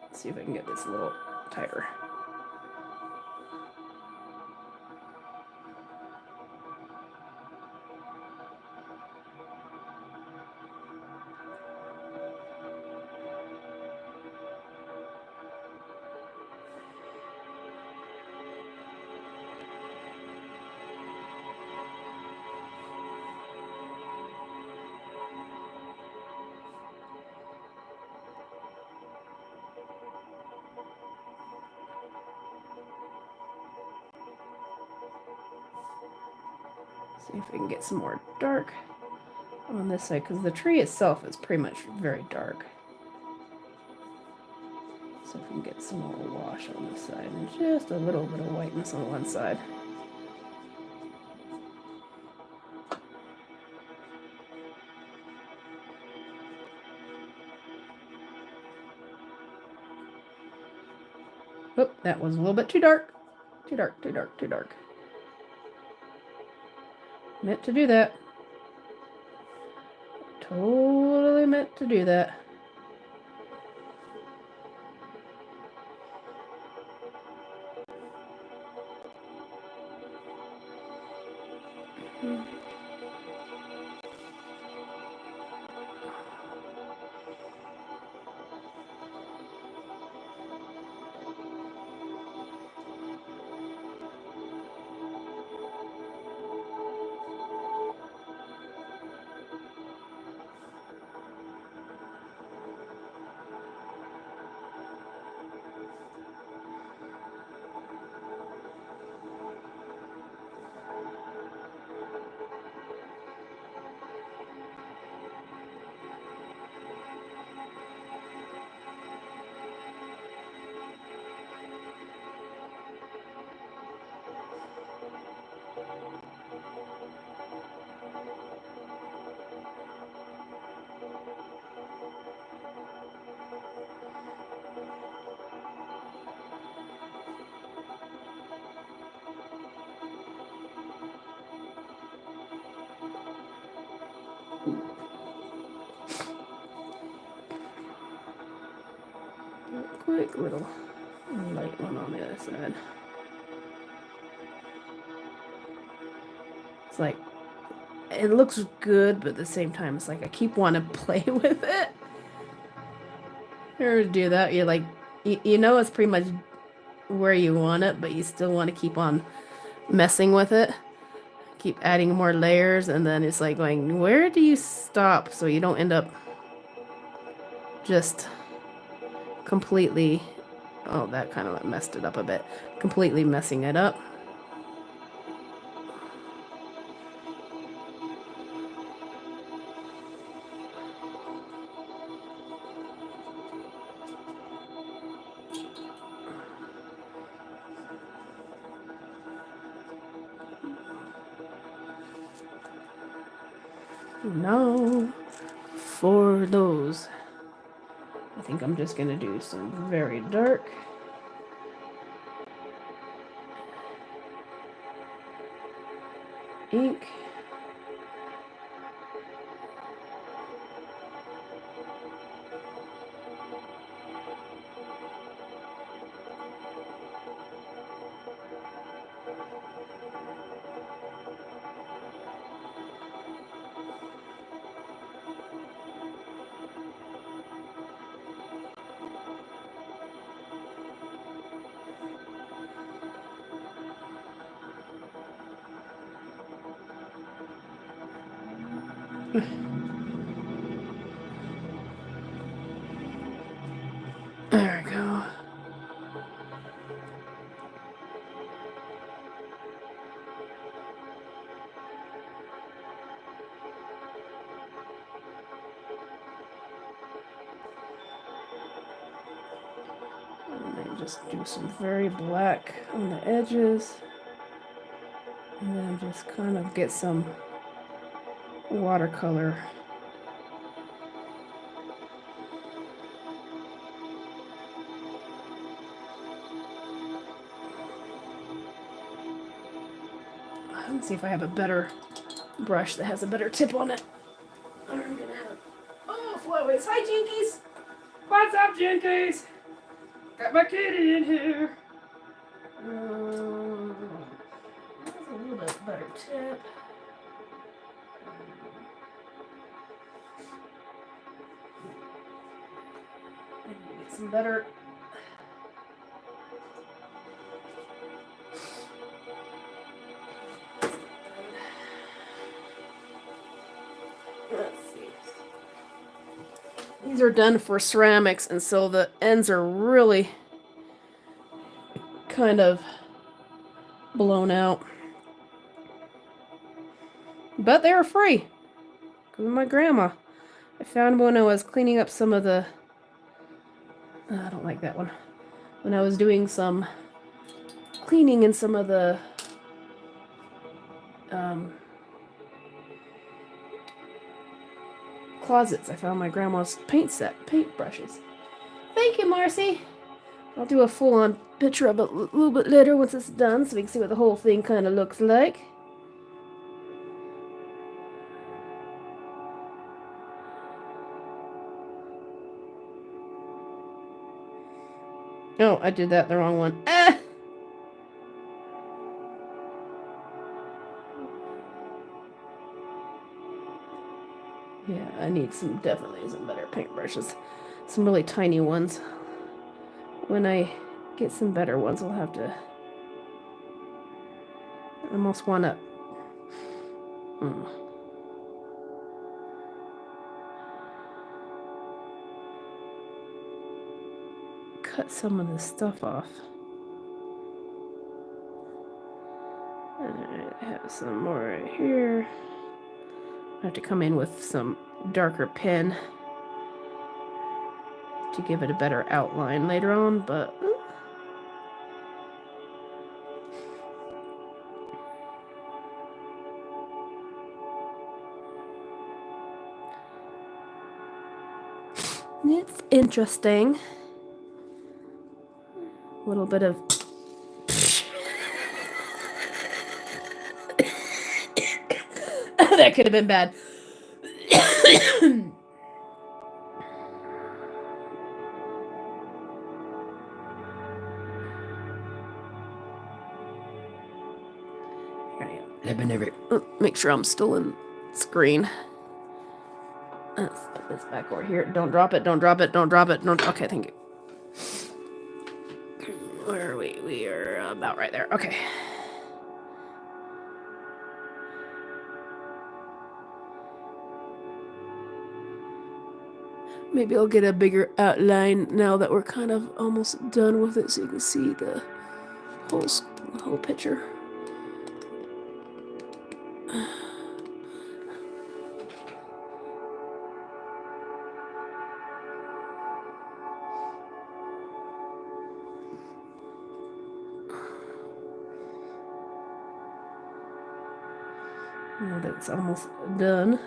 Let's see if I can get this a little tighter. See if we can get some more dark on this side, because the tree itself is pretty much very dark. So if we can get some more wash on this side and just a little bit of whiteness on one side. Oh, that was a little bit too dark. Too dark, too dark, too dark. Meant to do that. Totally meant to do that. quick little light one on the other side. It's like, it looks good, but at the same time, it's like I keep wanting to play with it. Or do that, you're like, you know it's pretty much where you want it, but you still want to keep on messing with it. Keep adding more layers, and then it's like going, where do you stop so you don't end up just completely, oh, that kind of messed it up a bit, completely messing it up. Now for those, I think I'm just gonna do some very dark ink. There we go. And then just do some very black on the edges. And then just kind of get some watercolor. Let's see if I have a better brush that has a better tip on it. I'm gonna have, oh, Flowies. Hi, Jinkies. What's up, Jinkies? Got my kitty in here. That's a little bit better tip. Maybe get some better. Let's see. These are done for ceramics, and so the ends are really kind of blown out. But they were free. Because of my grandma. I found when I was cleaning up some of the... I don't like that one. When I was doing some cleaning in some of the closets, I found my grandma's paint brushes. Thank you, Marcy. I'll do a full-on picture of it a little bit later once it's done, so we can see what the whole thing kind of looks like. Oh, I did that the wrong one. Ah! Yeah, I need definitely some better paintbrushes. Some really tiny ones. When I get some better ones, I'll have to... I almost want to... cut some of this stuff off. Alright, I have some more right here. I have to come in with some darker pen to give it a better outline later on, but it's interesting. A little bit of that could have been bad. Make sure I'm still in screen. Let's put this back over here. Don't drop it, don't drop it, don't drop it. Don't. Okay, thank you. Where are we? We are about right there. Okay. Maybe I'll get a bigger outline now that we're kind of almost done with it so you can see the whole picture. Now that's almost done.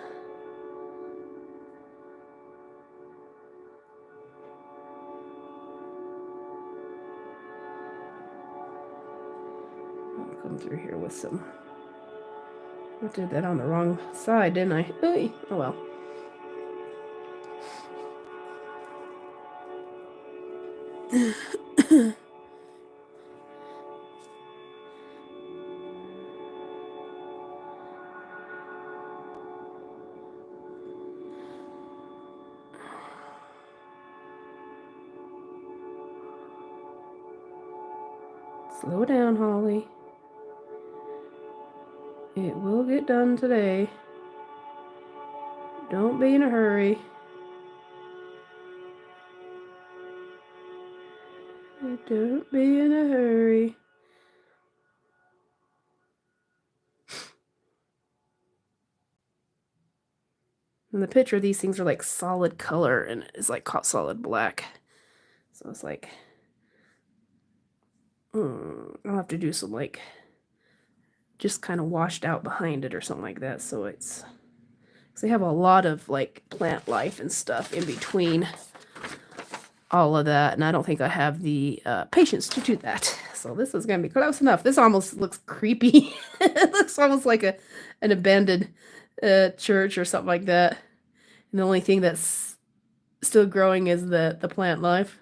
I'll come through here with some. I did that on the wrong side, didn't I? Ooh, oh well. Slow down, Holly. It will get done today. Don't be in a hurry. Don't be in a hurry. In the picture, these things are like solid color and it's like solid black. So it's like, I'll have to do some like, just kind of washed out behind it or something like that. So it's, because they have a lot of like plant life and stuff in between all of that. And I don't think I have the patience to do that. So this is going to be close enough. This almost looks creepy. It looks almost like an abandoned church or something like that. And the only thing that's still growing is the plant life.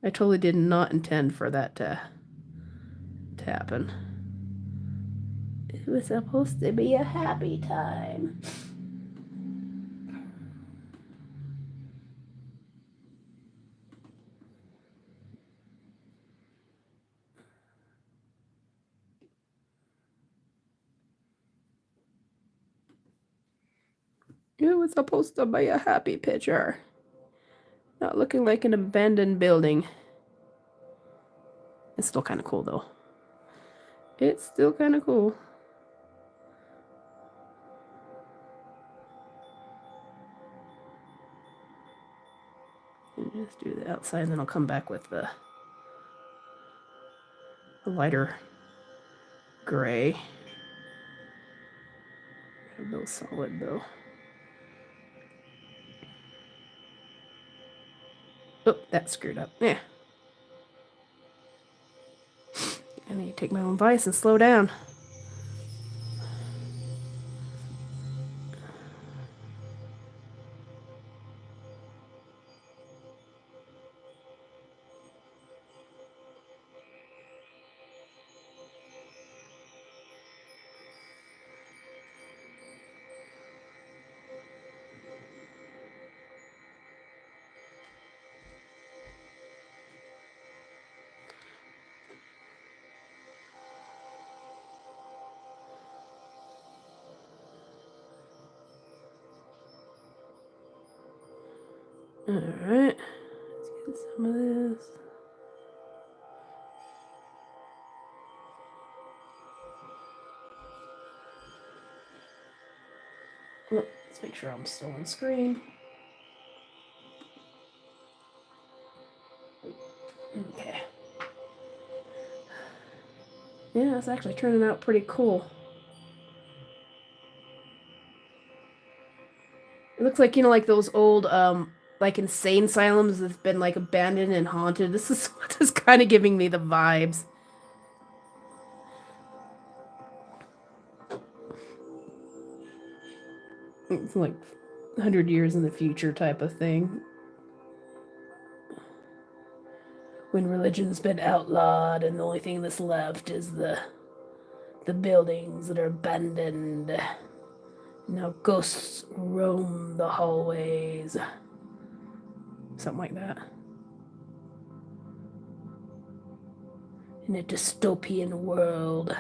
I totally did not intend for that to happen. It was supposed to be a happy time. It was supposed to be a happy picture. Not looking like an abandoned building. It's still kind of cool, though. It's still kind of cool. And just do the outside, and then I'll come back with the lighter gray. No solid, though. Oh, that screwed up. Yeah. I need to take my own advice and slow down. Alright. Let's get some of this. Let's make sure I'm still on screen. Okay. Yeah, it's actually turning out pretty cool. It looks like, like those old, like insane asylums that's been like abandoned and haunted. This is kind of giving me the vibes. It's like 100 years in the future type of thing. when religion's been outlawed and the only thing that's left is the buildings that are abandoned. Now ghosts roam the hallways. Something like that. In a dystopian world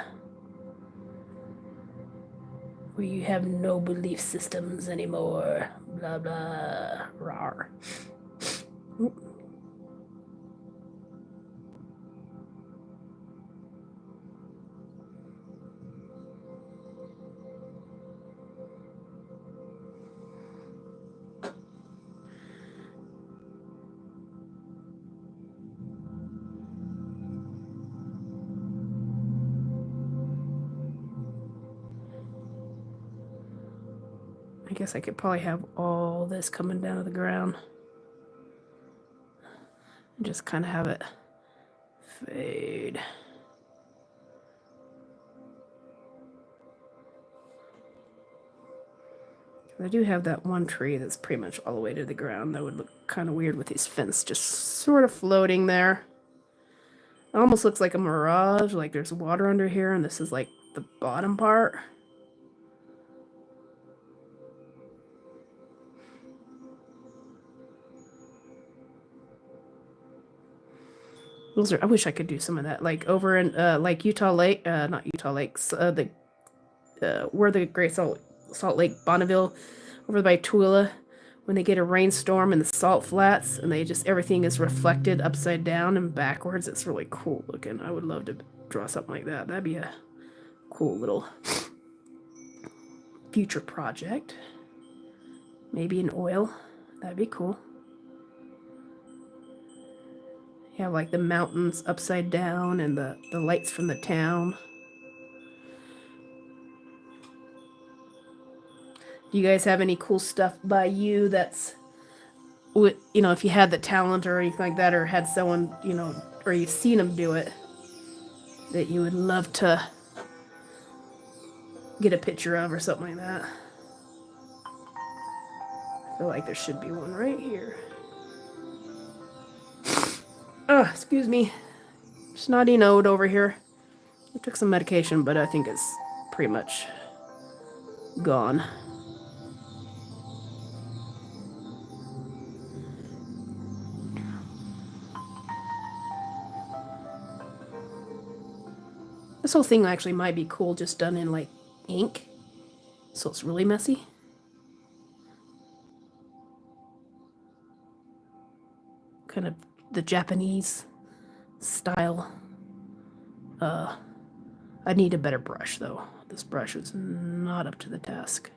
where you have no belief systems anymore. Blah, blah, rawr. I guess I could probably have all this coming down to the ground. And just kind of have it fade. I do have that one tree that's pretty much all the way to the ground. That would look kind of weird with these fence just sort of floating there. It almost looks like a mirage, like there's water under here, and this is like the bottom part. Those are, I wish I could do some of that, like over in like Utah Lake, not Utah Lakes, where the Great Salt Lake Bonneville, over by Tooele, when they get a rainstorm in the salt flats and they just, everything is reflected upside down and backwards. It's really cool looking. I would love to draw something like that. That'd be a cool little future project. Maybe in oil. That'd be cool. You have like the mountains upside down and the lights from the town. Do you guys have any cool stuff by you that's, you know, if you had the talent or anything like that, or had someone, you know, or you've seen them do it, that you would love to get a picture of or something like that? I feel like there should be one right here. Oh, excuse me. Snotty node over here. I took some medication, but I think it's pretty much gone. This whole thing actually might be cool just done in like ink, so it's really messy. Kind of the Japanese style. I need a better brush though. This brush is not up to the task.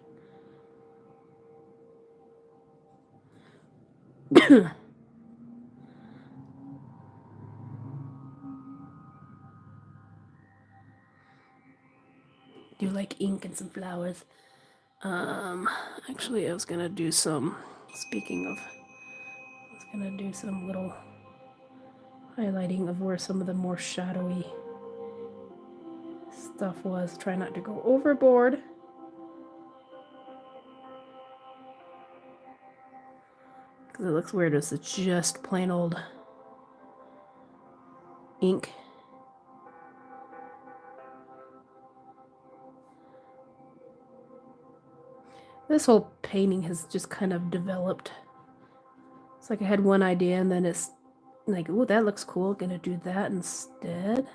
Do like ink and some flowers. Actually, I was gonna do some, speaking of, I was gonna do some little highlighting of where some of the more shadowy stuff was. Try not to go overboard. Because it looks weird as it's just plain old ink. This whole painting has just kind of developed. It's like I had one idea and then it's like, oh, that looks cool. Gonna do that instead.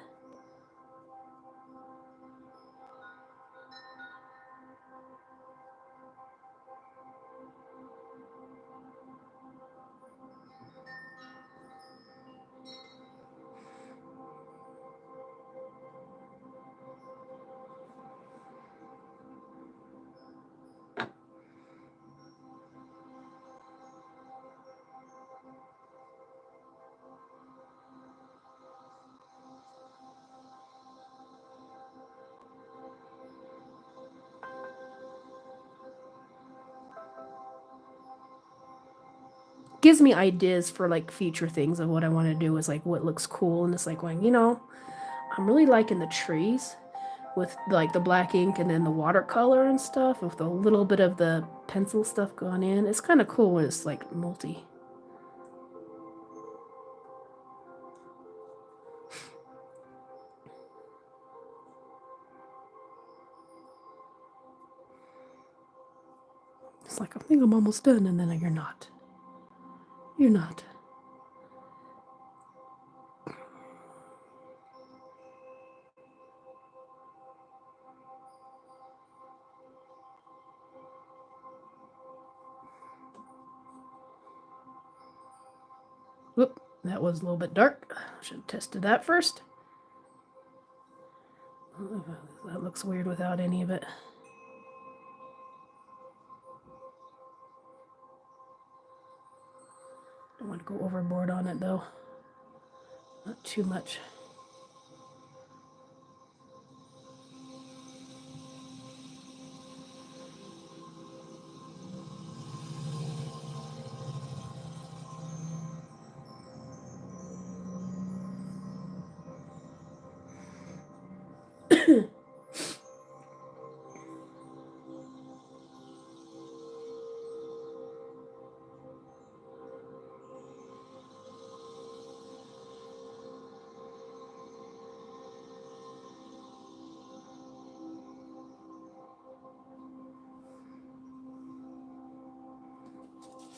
Gives me ideas for like future things of what I want to do, is like what looks cool, and it's like going, you know, I'm really liking the trees with like the black ink and then the watercolor and stuff with a little bit of the pencil stuff going in. It's kind of cool when it's like multi. It's like, I think I'm almost done, and then you're not. You're not. Whoop, that was a little bit dark. Should have tested that first. That looks weird without any of it. Don't want to go overboard on it though. Not too much.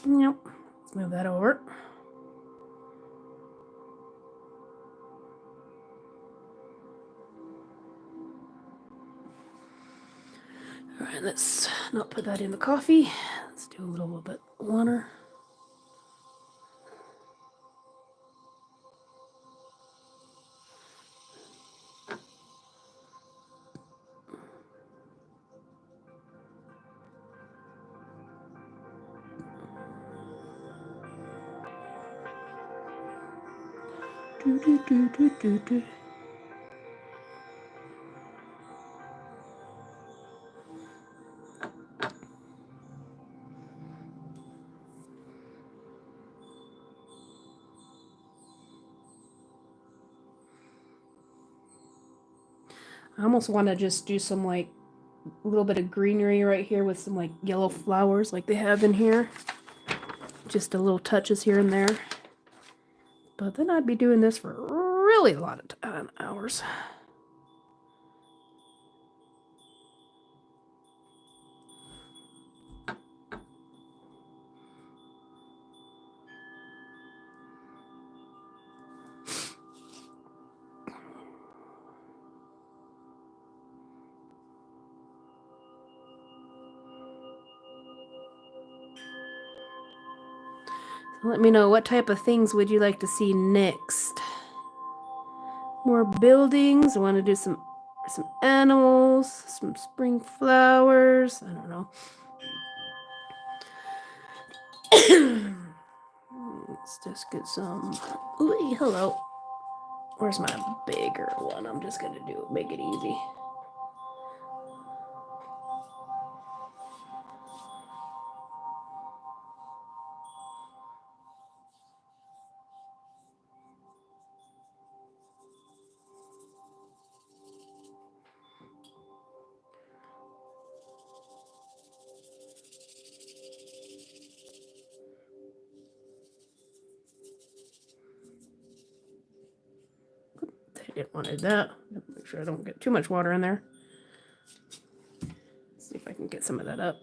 Yep. Let's move that over. All right, let's not put that in the coffee. Let's do a little bit water. Do, do, do, do, do, do. I almost want to just do some like a little bit of greenery right here with some like yellow flowers like they have in here. Just a little touches here and there. But then I'd be doing this for really a lot of hours. Let me know, what type of things would you like to see next? More buildings? I want to do some animals, some spring flowers. I don't know. Let's just get some. Ooh, hello. Where's my bigger one? I'm just gonna make it easy. I didn't want to do that. Make sure I don't get too much water in there. See if I can get some of that up.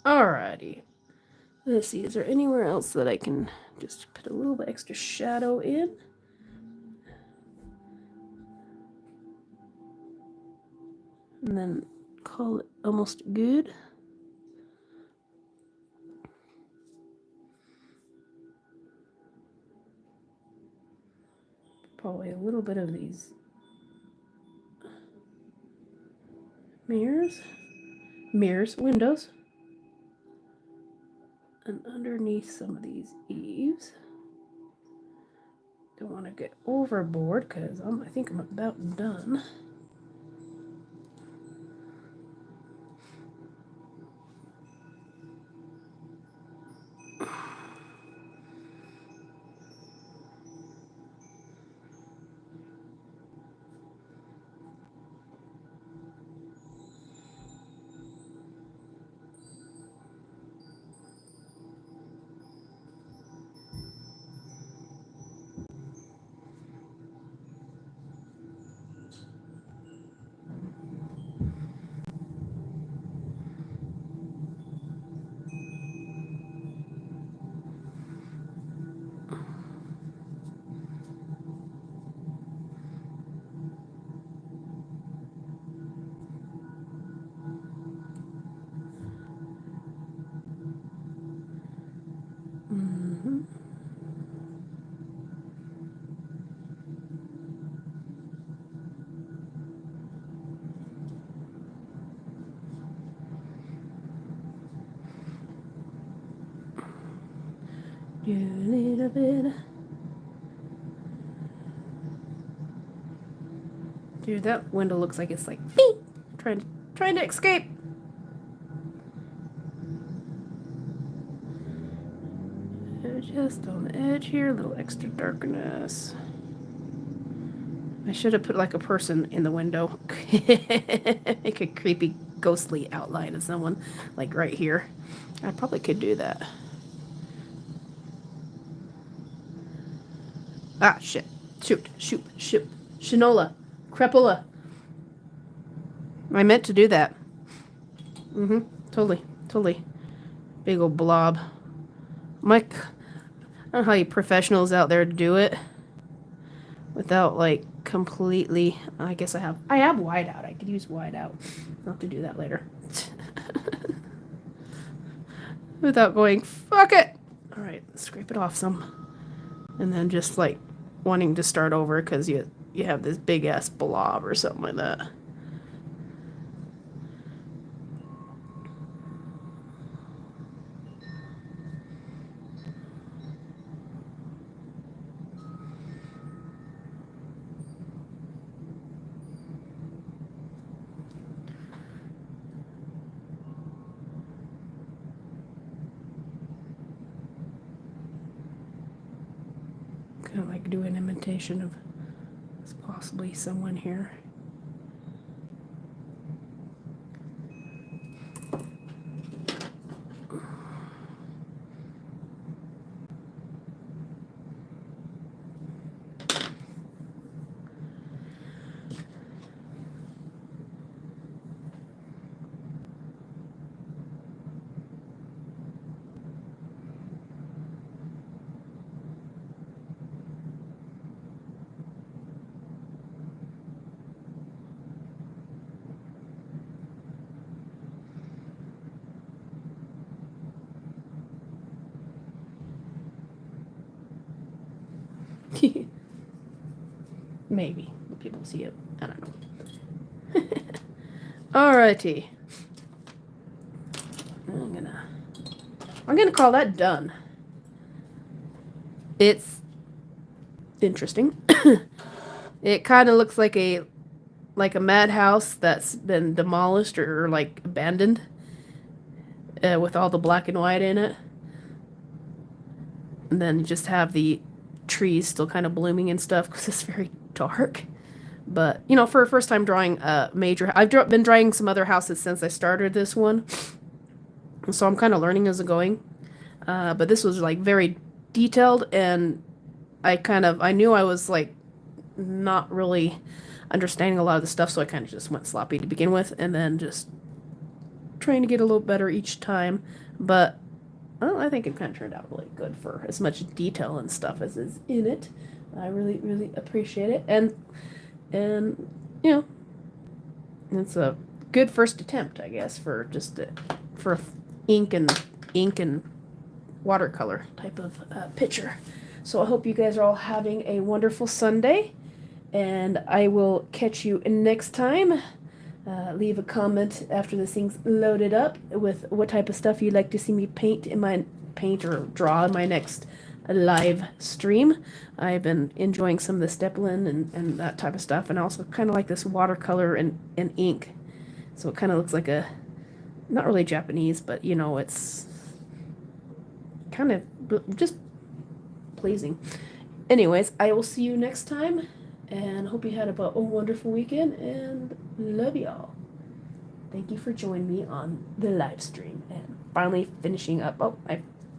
Alrighty. Let's see, is there anywhere else that I can just put a little bit extra shadow in? And then call it almost good. Probably a little bit of these windows. And underneath some of these eaves. Don't want to get overboard because I think I'm about done. 7. Dude, that window looks like it's like trying to escape. Just on the edge here, a little extra darkness. I should have put like a person in the window. Make a creepy, ghostly outline of someone, like right here. I probably could do that. Ah, shit. Shoot. Shinola. Crepola. I meant to do that. Totally. Big old blob. Mike, I don't know how you professionals out there do it without like completely. I guess I have whiteout. I could use whiteout. I'll have to do that later. Without going, fuck it. All right, scrape it off some, and then just like wanting to start over because you have this big ass blob or something like that. Kind of like do an imitation of possibly someone here. Maybe people see it. I don't know. Alrighty. I'm gonna call that done. It's interesting. It kind of looks like a madhouse that's been demolished or like abandoned, with all the black and white in it, and then you just have the trees still kind of blooming and stuff because it's very dark. But you know, for a first time drawing a major, I've been drawing some other houses since I started this one, so I'm kind of learning as I'm going. But this was like very detailed, and I knew I was like not really understanding a lot of the stuff, so I kind of just went sloppy to begin with, and then just trying to get a little better each time. But well, I think it kind of turned out really good for as much detail and stuff as is in it. I really appreciate it, and you know, it's a good first attempt, I guess, for just for ink and watercolor type of picture. So I hope you guys are all having a wonderful Sunday, and I will catch you next time. Leave a comment after this thing's loaded up with what type of stuff you'd like to see me paint or draw in my next live stream. I've been enjoying some of the Steppelin and that type of stuff, and I also kind of like this watercolor and ink. So it kind of looks like not really Japanese, but you know, it's kind of just pleasing. Anyways, I will see you next time, and hope you had a wonderful weekend, and love y'all. Thank you for joining me on the live stream, and finally finishing up.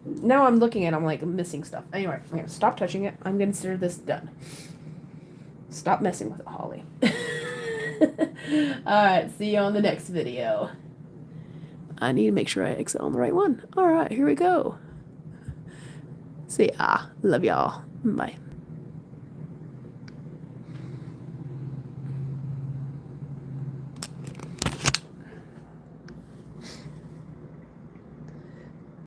Now I'm looking at it, I'm like missing stuff. Anyway, I'm going to stop touching it. I'm going to consider this done. Stop messing with it, Holly. Alright, see you on the next video. I need to make sure I exit on the right one. Alright, here we go. See ya. Love y'all. Bye.